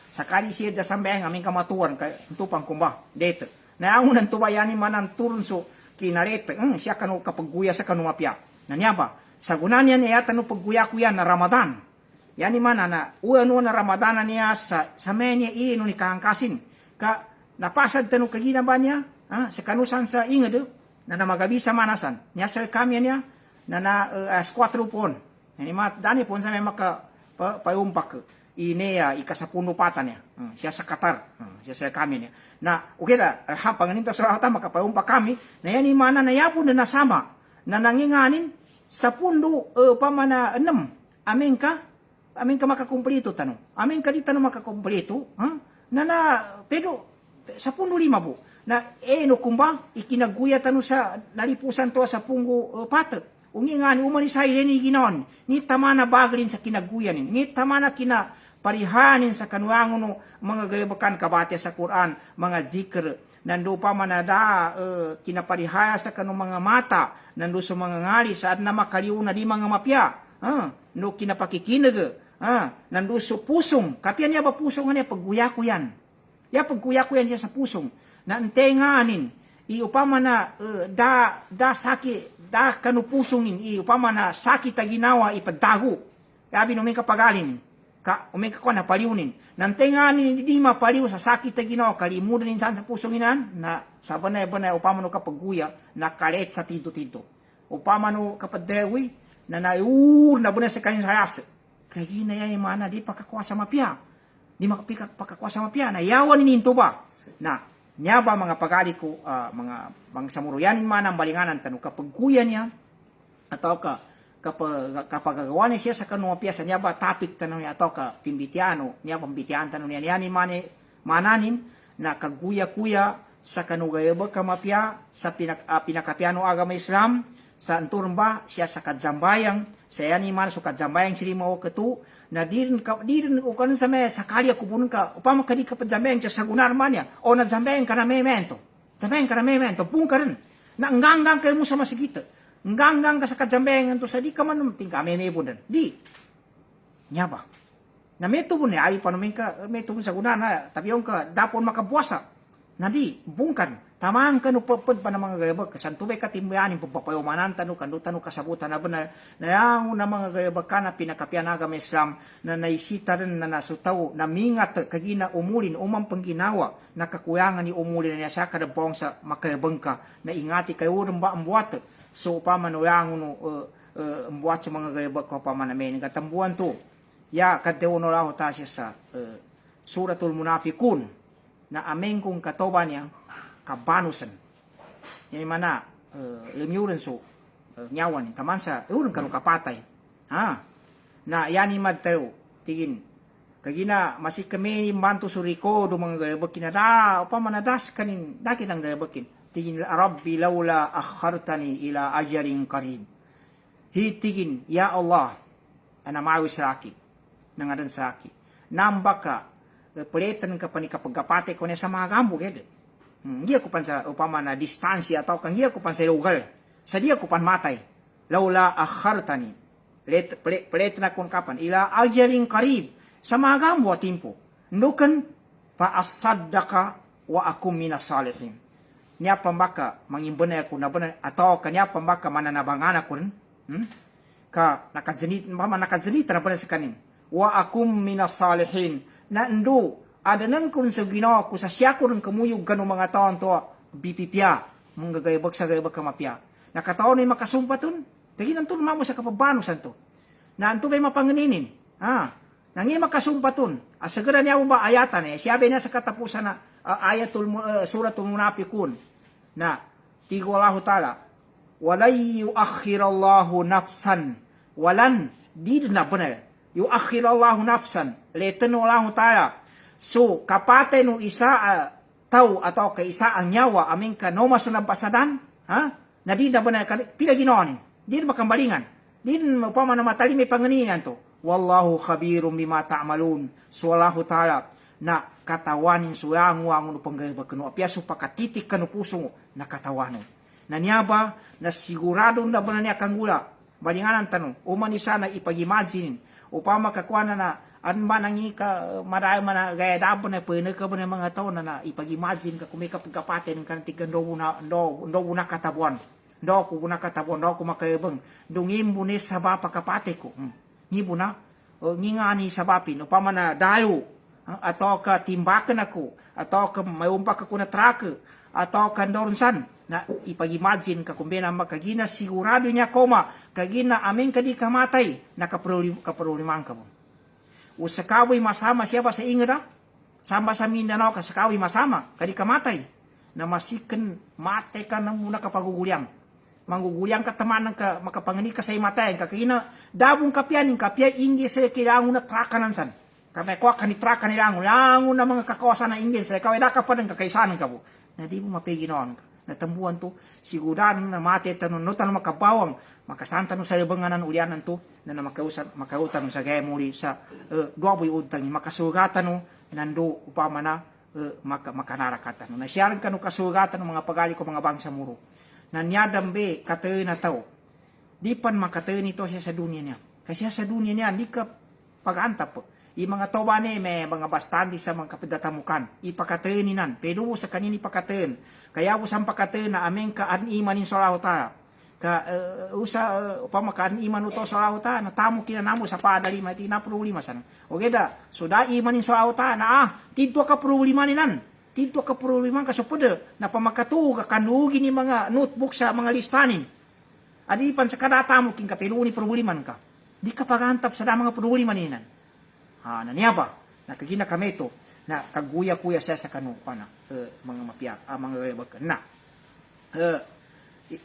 Sakali siya da sambayang, aming kamatuan, ito pang kumba, dito. Na ang unang tubayani manang turunso kinarete, siya kanu kapagguya sa kanumapya. Nanyaba, sa gunan niya niya tanu pagguya-kuya na Ramadan. Yani mana na uano na Ramadan niya sa menya ino ni kahangkasin. Ka napasad tanu kagina ba niya? sekanusan sa inged na magabisa manasan nya sel kami niya na squatro pon ini mat dani pon sa may maka payumpak inea ikasapuno patan niya siya sa Qatar siya sel kami niya na okay ra panganinta sa ata makapayumpak kami na yan imana na yapon na nasama na nanginganin sa pundo pamana 6 amin ka makakumpleto tanong amin ka di tanong makakumpleto pero sa pundo 5 po na no kumba ikinaguya tano sa nalipusan to sa punggo patet ungi nga ni umani sa ni ginon ni tamana baglin sa kinaguyan ni tamana kina parihanin sa kanuangon no mga gayabakan kabate sa Quran mga zikr nando pa manada kinaparihaya sa kanu mga mata nando sa mga ngali saad na makaliw na di mga mapya no kinapakikinag nando sa pusong kapyan niya ba pusong niya pagguyakuyan pagguyakuyan siya sa pusong na entenganin iupama na da sakit da kanupusungin iupama na sakit ta ginawa ipadago yabi no may kapagalin ka umay ka na paliunin nantenganin di mapaliw sa sakit ta ginawa kalimudan insan sa pusunginan na sa banay upama no kapagguya na kalet sa tito upama no kapadewi na naiur na bunay sa kanin sayas kaya ginaya mana di pakakuha sa mapya di makapakakuha sa mapya na yawan ininto ba na niya ba mga pagadi ko mga samuruyanin man ang balinganan tanu kapag kuya niya atau kapag gagawa niya siya sa kanong piyasa niya ba topic tanu niya atau ka pimbitiano niya pambitian tanu niya ni mananin na kaguya-kuya sa kanugaya ba kamapya sa pinakapiano agama Islam sa anturun ba siya sa kadzambayang sa yani man so kadzambayang sili mo ketu na dirin o kanon sa may sakali ako punun ka upama kadi ka padzambayang sa gunar man ya o na dzambayang ka na memento pun ka rin na nganggang kayo mo sa masigita nganggang ka sa kadzambayang to sa di ka man tingka memebon di nya ba na meto mo ni ay panumin ka meto mo sa gunar na tapi yung ka dapon makabuwasa na di bungkan tamang kanu peped pa na mga gayabag kasantubay katimbayanin pagpapayumanan tanu kandu kasabutan na benar na yang na mga gayabag ka na pinakapian agama Islam na naisita rin na nasutaw na mingat kagina umulin umang pangginawa na kakuyangan ni umulin na siya kadabong sa makayabang ka na ingati kayo rin ba ang buwat so upama no yang ang buwat sa mga gayabag ko upama na may nagatambuan to ya kadewo no lang tasya sa suratul munafikun na ameng kong katoba niya kabanusan yung mana limiuran so nyawan taman sa urang kanu kapatay na yani magtayo tigin kagina masih kami bantu suriko do mga galabakin na pa manadas kanin daki nang galabakin tigin rabbi laula akhartani ila ajalin qarib hitigin ya Allah ana maawi sa aki nangadan sa aki nambaka peletan ka panikapagkapate ko niya sa mga gambo gede Dia ko pan sa upama na distansya atau kang dia ko pan sa lugar. Sa dia ko pan matay. Laula akhartani. Pelet na kun kapan ila ajalin qarib. Sa mga gambo timpo. Nukan pa asaddaka wa akum minas salihin. Nya pambaka mangimbana ko na bana atau kanya pambaka mananabangan ako rin. Ka nakajinit na bana sa kanin. Wa akum minas salihin. Na ndo ada nang kun sa ginawa ko sa siya ko rin kamuyog kanu mga taon to bipipya mong gagayabag sa gayabag kamapya nakataon ay makasumpa ton taginan ton mamo sa kapabanusan to na anto may mapanganinin nangi makasumpa ton asagara niya ba ayatan siyabi niya sa katapusan na suratul munafikun na tigo Allah ta'ala walay yuakhirallahu nafsan walan di na benar yuakhirallahu nafsan letan Allah ta'ala. So, kapatay no isa tao atau kay isa ang nyawa aming kanoma sunang pasadan, na di na ba na pila ginonin? Di na makambalingan. Di na upama na matali may panganinan to. Wallahu khabirum bima ta'malun. So, Allah ta'ala na katawanin suyanguangon upang gayabag kano. Apiaso pakatitik kano puso na katawanon. Na niya ba na sigurado na ba na niya kanggula? Balinganan tanong, umani sana ipag-imagine upama kakuana na anba nangi ka marami na gaya dabo na pwede ka ba ng mga tao na ipag-imagine ka kung may kapagkapate ng kantigan do na katabuan do ko makayabang do ngimbo ni saba pakapate ko ngimbo na ngingani sabapin upama na dayo atau ka timbakan ako atau ka mayumpak ako na truck atau kandorsan na ipag-imagine ka kumbena makagina sigurado niya koma kagina amin kadi kamatay nakaprobliman ka mo. Usakawi masama siya ba sa ingra? Samba sa Mindanao kasakawi masama kadi kamatay na masiken mate ka na muna kapagugulyang. Manggugulyang ka tamanan ka makapangani ka sa imatay ka kagina dabong kapya inggi sa kailangan na trakanan san. Kami ko kanitrakan nila langon na mga kakawasan na ingin sa ikaw ay nakapadan kakaisanan ka po. Na di mo mapiginoon ka. Natambuhan to, siguran na mati tanong, no tanong makabawang, makasanta no sa libanganan ulianan to, na makautan sa gaya muli sa duwaboy udtang, makasugatan no, nando upama na makanarakatan. No, nasyaran ka no kasugatan no mga pagali ko mga bangsa muro. Na niyadambe katayin na tao, di pan makatayin ito siya sa dunia niya. Kasi sa dunia niya, di ka pag-antap po. Mga toba ni may mga bastante sa mga kapidatamukan. Ipakateninan. Pero sa kanini pakaten. Kaya po sa pakaten na aming kaan-iman in salawta. Upama kaan-iman ito salawta. Natamo kinanamo sa padali. Mati na problema sana. O geda. So da iman in salawta na tidto ka problema ninan. Tidto ka problema kasupada. Na pamakatu ka kanugi ni mga notebook sa mga listanin. Adipan sa kadatamo king kapilo ni problema ka. Di ka pagantap sa da mga problema ninan. Naniaba, nakagina kami ito, na kaguya-kuya siya sa kanu, mga mapia, mga rebek na.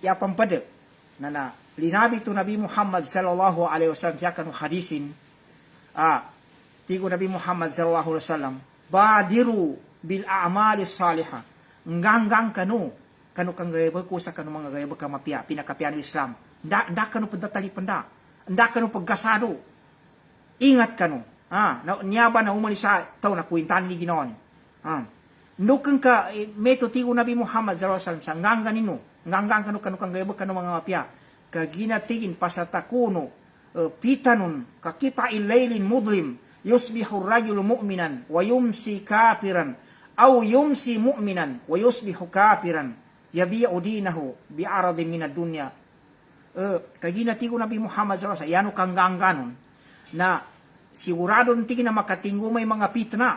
Yapampada, na linabi ito Nabi Muhammad sallallahu alaihi wasallam siya kanu hadisin, tigo Nabi Muhammad sallallahu alaihi wasallam, badiru bil a'mali salihah, nganggang kanu kang rebek ko sa kanu mga rebek ka mapia, pinakapian ng Islam, nda kanu pagdatali panda, nda kanu paggasado, ingat kanu, nyaba na umali sa tao na kuintan ni Ginoon. Nukang ka, meto tigo Nabi Muhammad sallallahu alaihi wasallam, sa nganggan nino, nganggan kanu gayabag kanu mga mapya, kaginatingin pasatakuno, pitanun, kakita ilaylin mudlim, yusbihu rajul mu'minan, wa yumsi kafiran, aw yumsi mu'minan, wa yusbihu kafiran, yabi'u dinahu, bi'aradin minad dunya. Kaginatigo Nabi Muhammad sallallahu alaihi wasallam, yano kang ngangganon, na sigurado niti na makatinggo may mga pitna.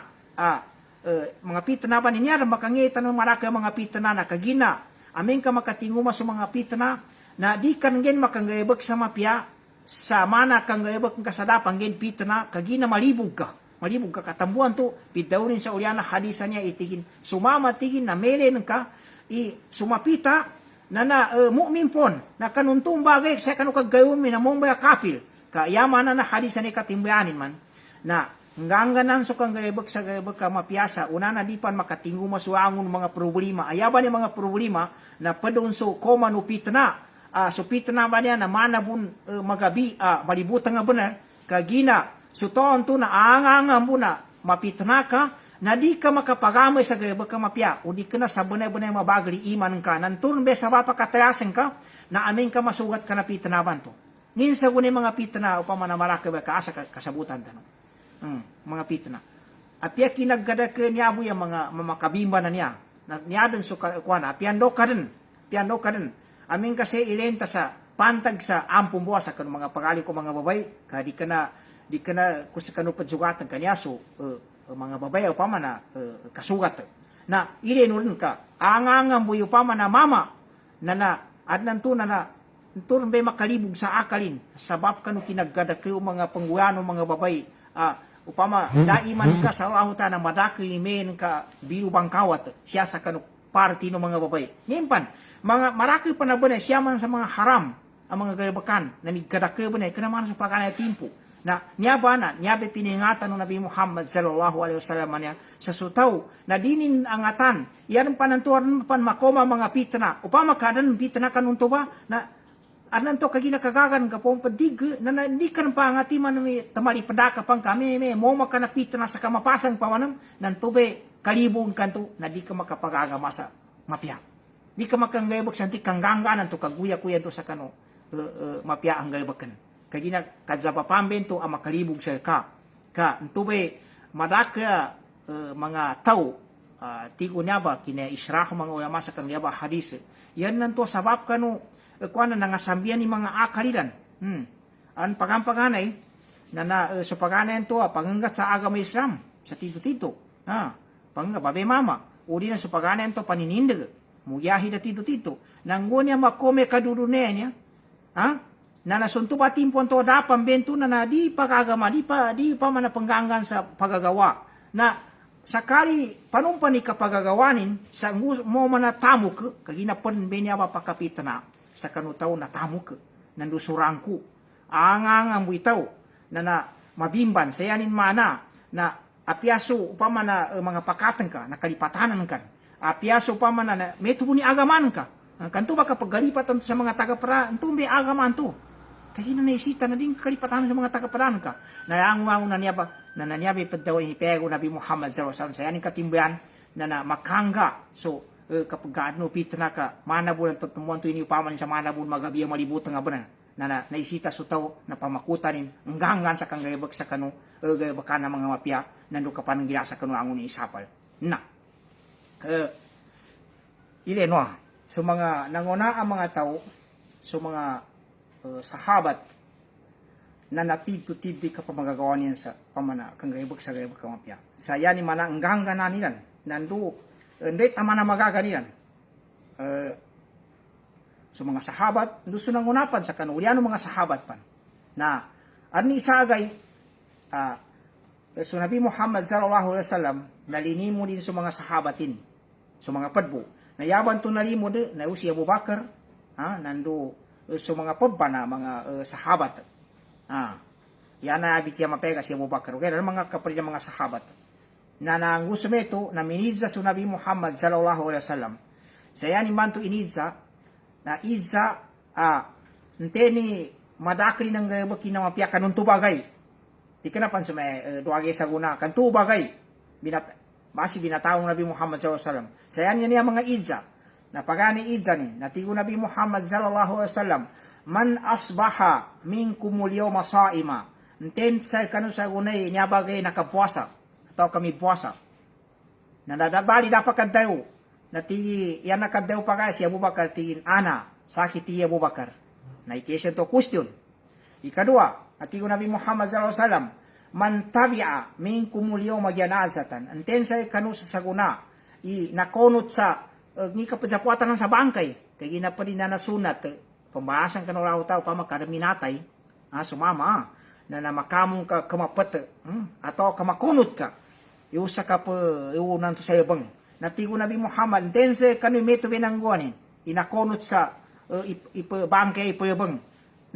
Mga pitna ba niya, makangitan ng maraka mga pitna na kagina. Amin ka makatinggo sa mga pitna na di kan gen makangayabag sa mapya, sa mana kang gayabag ka sa dapang gen pitna, kagina malibog ka. Malibog ka katambuan to, pidawin sa uliana hadisan niya itigin. Sumama tigin na melen ka, sumapita, na mu'min pon, na kanuntong bagay sa kanukagayon minamong baya kapil. Kayaman na hadisan ni katimbayanin man, na ngangganan so kang gayabag sa gayabag ka mapiyasa, una na di pan makatingo masuangon mga problema, ayaban ni mga problema, na padon so koma no pitna, so pitna ba niya na manabun magabi, malibutan nga benar, kagina, so toon to na angangam mo na, mapitna ka, na di ka makapagamay sa gayabag ka mapya, o di ka na sa bunay-bunay mabagali iman ka, nanturn be sa mapakatalasan ka, na amin ka masugat ka na pitnaban to. Minsan ko mga pitna upang manamaraka ba kaasa kasabutan tanong. Mga pitna. At piya kinagada ka niya mo yung mga mamakabimba na niya. Niyadan so kuana. Piando ka rin. Amin kasi ilenta sa pantag sa ampong buwas sa mga pagali ko mga babay. Di ka na kusa kanupad sugatan kanya so mga babay upang na kasugat. Na ileno rin ka. Angangam mo upang na mama na adnan to na turun bay makalibog sa akalin sabab kanu kinaggadakyo mga pangguyano mga babay upama daiman ka sa lahuta na madaki men ka biru bangkawat siya sa kanu party no mga babay nimpan mga maraki pa na ba siya man sa mga haram ang mga galabakan na niggadakyo ba na kanaman sa pagkanay timpo na niyabe piningatan ng Nabi Muhammad sallallahu alaihi wasallam niya sa sutaw na dinin angatan yan panantuan pan makoma mga pitna upama kadan pitna kanunto ba na anan to kagina kagagan ka pong padig na hindi ka ng pangati man may tamali padaka pang kami may mo makanapit na sa kamapasang pamanam nan tube kalibong kanto na di ka makapagagama sa mapya. Di ka makanggayabag sa antik kangganganan to kaguya-kuya to sa kano mapya ang galabakan. Kagina kadzapapamben to ang makalibog sa ka tube madaka mga tao tigo niya ba kina israh mga ulama sa kanya ba hadis. Yan nanto sabab kano kuana nangasambian ni mga akalidan. An pagampanganay na sa paganayan to panganggat sa agama Islam sa tito-tito. Panganga babe mama uri na sa paganayan to paninindig. muyahi da tito nangonya makome kadudunenya na nasuntuba timpon to dapan bento na di pagagama di pa mana pengganggan sa pagagawa na sakali panumpan ni kapagagawanin sa mo mana tamu ke kagina pen benya ba pakapitana sa kanutaw na tamu ke nandusurangku angang buitaw na mabimban sayanin mana na apiaso upama na mga pakatan ka nakalipatanan kan apiaso upama na metubo ni agaman ka kanto ba kapag galipatan sa mga taga-para anto may agaman to kaya na naisita na din kalipatan sa mga taga-paranan ka naanguango na niya ba na nanyabi padaw ni pego Nabi Muhammad sallallahu alaihi wasallam sayanin katimbayan na makangga so kapag gaano pitna ka manabon ang tutumuan to ini upama sa manabon magabi malibutan nga ba na naisita so tao na pamakutan hanggang sa kanggayabag sa kano gayabaka na mga mapya nando ka pa nang ginasa kano ang unisapal na ileno so mga nanguna ang mga tao so mga sahabat na natid-to-tid ka pa magagawa niyan sa pamana kanggayabag sa gayabag ka mapya saya ni mana hanggang na nilan nando hindi tama na magaganilan so mga sahabat, gusto nang unapan sa kanuliano mga sahabat pan. Na, arni isagay, so Nabi Muhammad sallallahu alaihi wasallam, nalinimo din sa mga sahabatin, so mga padbo. Nayaban to nalimo de, na si Abu Bakar, nando, so mga padba na mga sahabat. Yan na abit siya mapega si Abu Bakar. Okay, mga kapatid ng mga sahabat. Na nang gusto meto, na minidza so Nabi Muhammad sallallahu alaihi wasallam. Saya ni manto inidza, na idza nteni madakri ng gayabaki na mapya kanun tubagay di kanapan sa may duwagay sa guna kan tubagay basi binataong Nabi Muhammad sallallahu alaihi wasallam sayan niya mga idza na pagani idza ni natigo Nabi Muhammad sallallahu alaihi wasallam man asbaha minkumul yawma saima nten sa kanun sa gunay niya bagay nakapuasa atau kami puasa na nadabali dapat kantayo nati yan nakadaw pa kaya si Abu Bakar tingin ana sakit ti Abu Bakar na ikesen to question ikadua atigo Nabi Muhammad sallallahu alaihi wasallam man tabi'a minkumul yawma janazatan anten sa kanu sa saguna nakonot sa ni kapajapuatan sa bangkay kay gina pa din na nasunat pambahasan kanu raw tao pa makaraminatay sumama na makamong ka kamapat atau kamakunot ka yusa ka pa iunan to sa ibang natigo Nabi Muhammad dense kanu meto binanggonin inakonot sa bangkay ipayabang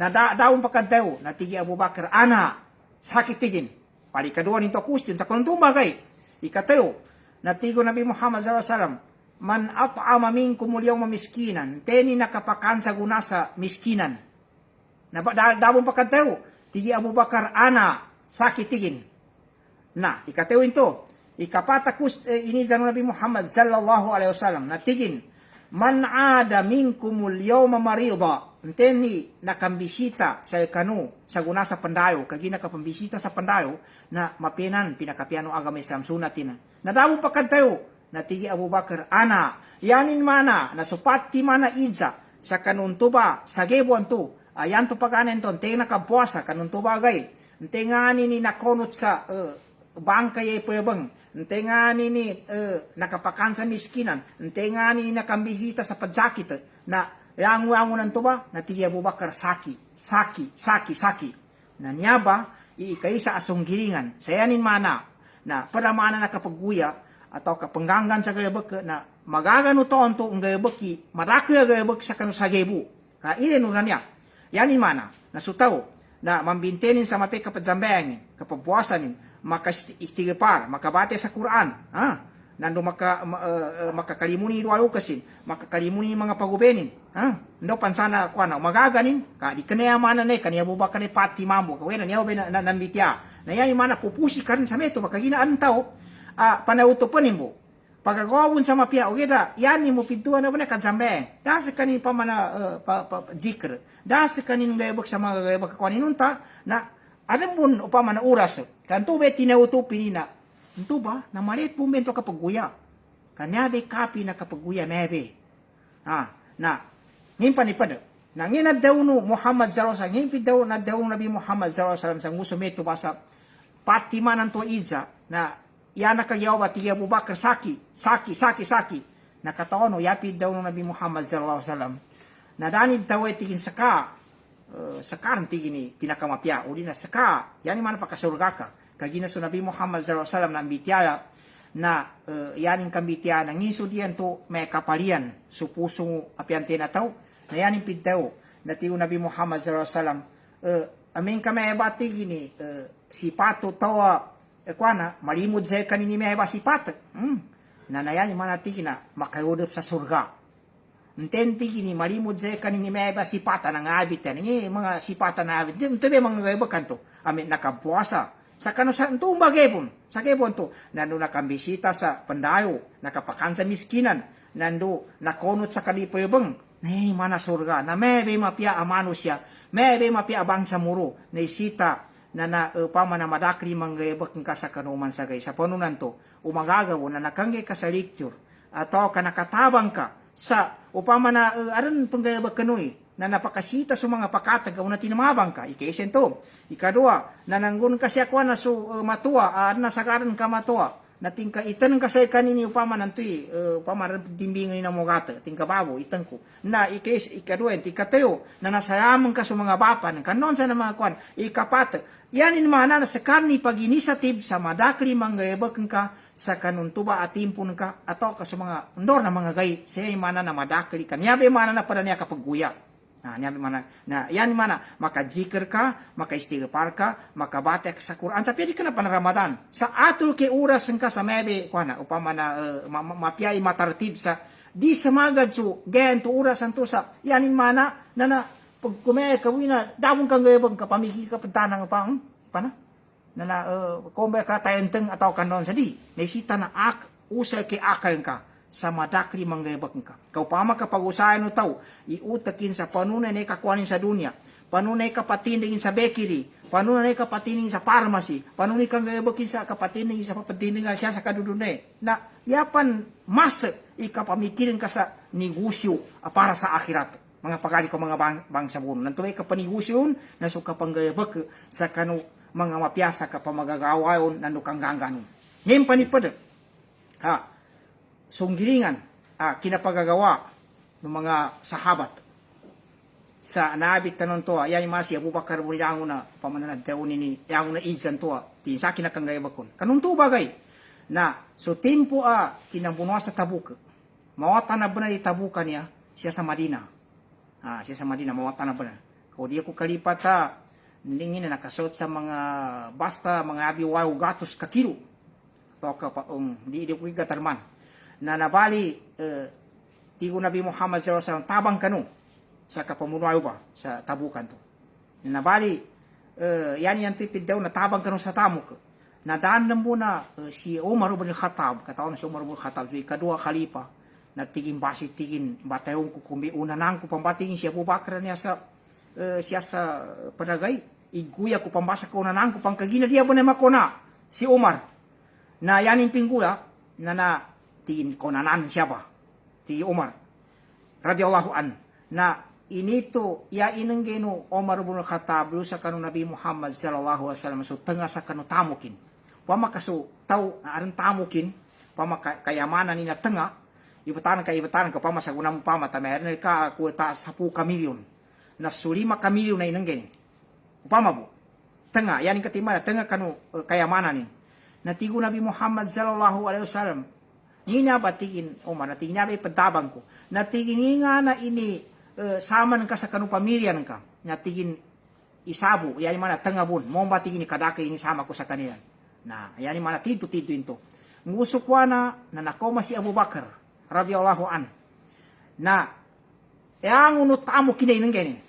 na daon pakadaw natigi Abu Bakar ana sakit tigin pali kadua nito question sa kanong bagay ikatayo natigo Nabi Muhammad sallallahu alaihi wasallam man at'ama minkum al-yawma miskinan teni nakapakan sa guna sa miskinan na daon pakadaw tigi Abu Bakar ana sakit tigin na ikatayo ito ikapatakus ini zanu Nabi Muhammad sallallahu alaihi wasallam natigin man ada minkumul yawma marida enteni nakambisita sa kanu sa guna sa pandayo kagi nakapambisita sa pandayo na mapinan pinakapiano agama Islam sunatin na dawo pakantayo natigi Abu Bakar ana yanin mana nasupati mana idza sa kanun tuba sa gebuan tu ayan to paganen ton te nakapuasa kanun tuba gay ente ngani ni nakonot sa bangkay payabang ente nga ni nakapakan sa miskinan, ente nga ni nakambisita sa padzakit na langu-langu ng tuba, na tiya Abu Bakar saki. Na niya ba, iikay sa asong giringan, sayanin mana, na para mana nakapagguya, atau kapanggangan sa gayabak na magagano to ang gayabaki, marakya gayabak sa kanu sa gebu. Kailin na niya. Yanin mana, nasutaw, na mambintenin sa mape kapadzambayangin, kapagpuasanin, maka-istighfar, makabate sa Quran, nando makakalimuni dualo kasin, makakalimuni mga pagubenin, ndo pansana kuana magaganin, ka di kanaya mana ne kaniya Abu Bakar ni pati mambo, kawena niya ba na nambitya, na yan mana pupusi karin sa meto, makaginaan tao, panauto pa nimbo, pagagawon sa mapya, o geda, yan ni mo pintuan na ba na kansambe, dahil kanin pa mana zikr, dahil kanin gayabak sa mga gayabak kakuaninunta, na alam mo upama na oras, kanto ba tinauto pinina, ito ba, na maliit po mento kapagguya, kanyabe kapi na kapagguya mebe, na, ngayon panipad, na ngayon daw no Muhammad sallallahu alaihi wasallam, ngayon daw na daw Nabi Muhammad sallallahu alaihi wasallam, sa nguso meto ba sa patiman ng tuwa idza, na yan nakagawa ba tiya Abu Bakar saki, nakataon yapid daw ng Nabi Muhammad sallallahu alaihi wasallam na danid daw tigin saka sakaran tigini pinakamapya uli na saka yani mana pakasurga ka kagina so Nabi Muhammad sallallahu alaihi wasallam na bitiala na yanin kambitiya na ngiso diyan to may kapalian so puso apiante na tao na yanin piddaw na tiyo Nabi Muhammad sallallahu alaihi wasallam amin kami bati gini sipato tawa kwana malimud sa kanini may ba sipat na nayan mana tigina makayudop sa surga intenti gini malimud sa kanini may ba sipata ng abit yan mga sipata na abit ito ba mga gaiba kanto amin nakapuasa sa kano sa ito bagaypon sa gaypon to nando nakambisita sa pandayo nakapakan sa miskinan nando nakonot sa kalipayabang mana surga na may mapia amano siya may mapia abang sa muro na isita na upama na madakli manggayabak ka sa kanuman sa gay sa panunan to umagagaw na nakangge ka sa lecture atau ka nakatabang ka sa upama na aran panggayabak kanoy na napakasita sa mga pakatag na tinamabang ka ikaisen to ikadua na nanggun ka siya kwa na so matua nasagaran ka matua na tingka itan ka sa kanini upama nantoy upama dimbingan na mogata tingka babo itan ko na ikadua ikatayo na nasayaman ka sa mga bapan kanon sa mga kwan ikapat yan in mana na sa karni pag-initiative sa madakli manggayabak ka sa kanuntuba at timpun ka ato ka sa mga ndor na mga gay siya mana na madakli ka niyabe mana na para niya kapagguya niyabe mana na yan mana makajikir ka makaistighfar ka makabatek sa Quran tapi di ka na Ramadan sa atul ke oras ka sa mebe kuana upama na mapiyay matartib sa di samagad so gayan to oras anto sa yan in mana na pag kumaya kawina damong kang gayabang ka pamiki ka pantanang pang pana na kumaya ka tayenteng ataw kanon sa di naisita na usay ke akal ka sa madakli manggayabak ka kaupama ka pag-usayan no tao iutakin sa panunay na ikakuanin sa dunya panunay kapatindingin sa bakery panunay kapatindingin sa pharmacy panunay kang gayabakin sa kapatindingin sa papatindingin siya sa kadudunay na yapan mas ikapamikirin ka sa negosyo para sa akhirat mga pagari ko mga bangsa mo. Nantuloy ka panigusyon, naso ka panggayabak sa kanu mga mapiyasa ka pamagagawayon nanu kang gangganon. Ngayon panipad, sunggilingan, kinapagagawa ng mga sahabat. Sa naabit tanon to, yan yung masi, Abu Bakar mo niya na pamananad tayo nini, yung na izan to, tinsa kinakang kon. Kanong to bagay, na so tempo kinabunwa sa Tabuk, mawata na ba na Tabukan niya, siya sa Madina. Siya sa Madina, mawata na ba na. Kung di ako kalipat hindi na nakasot sa mga basta, mga abiwaw gatos kakilo. Ito ka pa, di ko igatarman. Na nabali, tigo Nabi Muhammad SAW, tabang kanu sa kapamunuayo ba, sa Tabukan to. Na nabali, yan tipid daw, na tabang kanu sa Tamuk. Nadaan na muna si Umar ibn Khattab, kataon si Umar ibn Khattab, so ikadua khalifa, nagtiging basit tigin batayong ko kung unanang ko pambatingin siya Abu Bakar niya siya sa padagay iguya ko pambasa ko unanang ko pangkagina dia ba na makona si Umar na yanin pinggula na tigin ko nanan siya ba ti Umar radiyallahu an na inito ya inang geno Umar ibn Khattab sa kanu Nabi Muhammad sallallahu alaihi wasallam so tanga sa kanu tamukin pamakaso taw na aran tamukin pamakayamanan ni na tanga ibatan ka pa masagunang pa mata meron ka kuta 10 kamilyon na 5 kamilyon na inanggen upama bo tanga yan katima tanga kanu kayamanan ni natigo Nabi Muhammad sallallahu alaihi wasallam niya batiin Umar natingin niya pagtabang ko natingin nga na ini saman ka sa kanu pamilya ka natingin isabo yan mana tanga bon mo batingin ni kadaka ini sama ko sa kanila na yan mana tito into ngusok na nakoma si Abu Bakar radiyallahu an na yang unut tamu kina inanggenin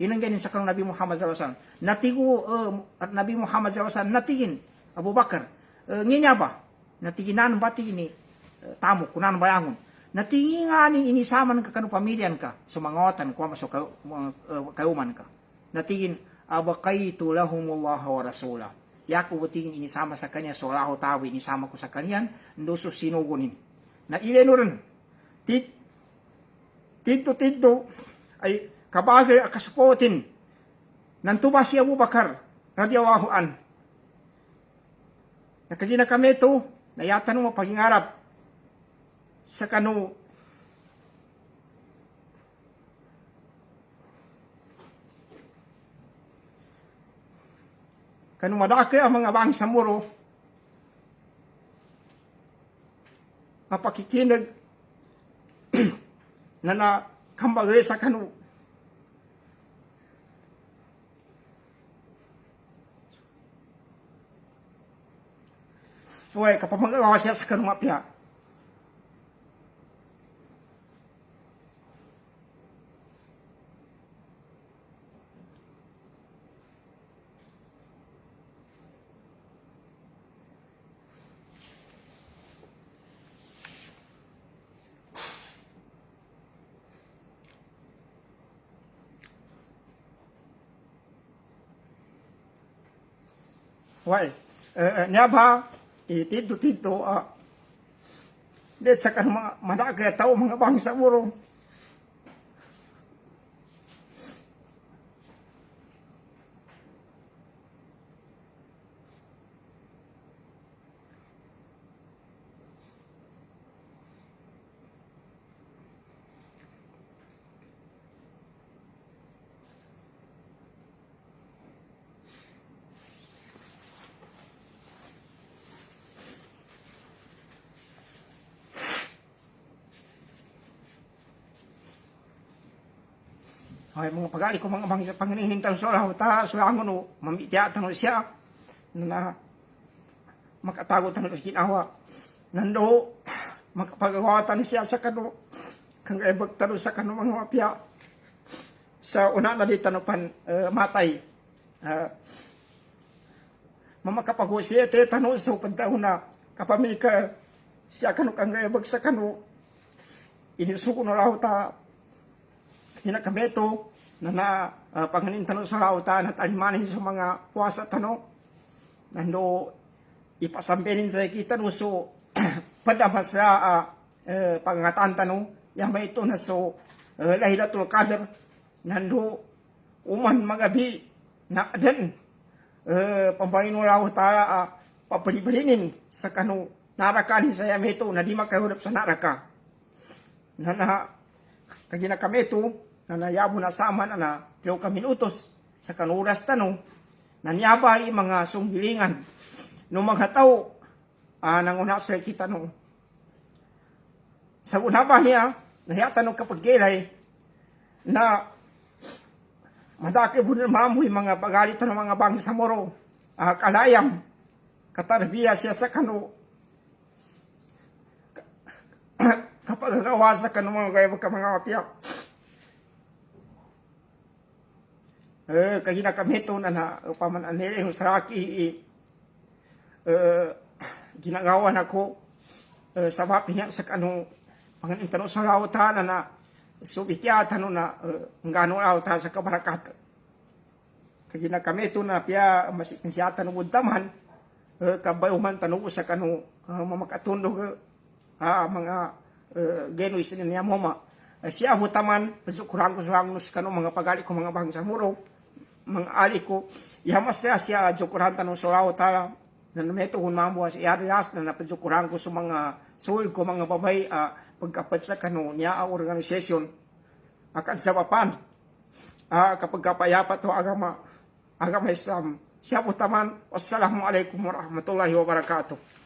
inanggenin sa kanong Nabi Muhammad sallallahu alaihi wasallam natigo Nabi Muhammad sallallahu alaihi wasallam natigin Abu Bakar nginya ba natiginan bati ini tamu kunan bayangon natingin nga ni inisaman ka kanong pamilyan ka sumangotan ko masuk kayuman ka natigin abaqaitu lahumullah wa rasulah yaku butingin inisama sa kanya solahu tawi inisama ko sa kanyan ndoso sinugunin na ilenuran tito ay kabagay akasupotin nantuba si Abu Bakar radiyallahu an nakagina kami ito nayatanong mo pagingarap sa kanu madaki ang mga bangsa muro mapakikinag na kambagay sa kanu Uy, kapamagawa siya sa kanu mapya. Uy, niya ba tito det sa kanu madaki tao mga bangsa muro ay mga pagali ko mga bangsa panginihintan sa Allah ta sulangon no mamitiya tanong siya na makatago tanong sa kinawa nando makapagawa tanong siya sa kanu kang ebag tanong sa kanu mga mapya sa una na di tanupan matay mamakapagusya te tanong sa upadtaon na kapamika siya kanu kang ebag sa kanu inisuko no lao ta hinakameto na panganin tanong sa lautan at alimanin sa mga puwasa tanong nando ipasampenin sa kita no so padama sa pangangatan tanong yamay ito na so lahilatul qadr nando uman magabi na adan pambayin mo lao ta papalibalinin sa kanu narakanin sa yamay ito na di makahurap sa naraka na kagina kami ito na nayabo na sama na pero kami utos sa kanuras tanong nanyabay mga sunggilingan no mga tao nang una sa kita no sa una ba niya nahiyatan ng kapagkilay na madaki po na mamoy mga pagalit ng mga bangsa moro kalayam katarbiya siya sa kanu kapag nagawa sa kanu mga kaya mga kapiyak kagina kami ito na upaman anili yung saraki ginagawa na ko sa mapi niya sa kanong panganin tanong sa lautan na subitya tanong na ngano lautan sa kabarakat kagina kami ito na piya masikin siya tanong uddaman kabayuman tanong sa kanong mamakatundog mga genois niya moma siya hutaman pasukurang ko sa kanong mga pagali ko mga bangsa muro mga ali ko yamas siya jukuran tanong suraw tala na nameto hun mambo si arias na napajukuran ko sa mga sul ko mga babay pagkapat sa kanu niya organisasyon akan sa papan kapag kapayapa to agama Islam siya po taman wassalamualaikum warahmatullahi wabarakatuh.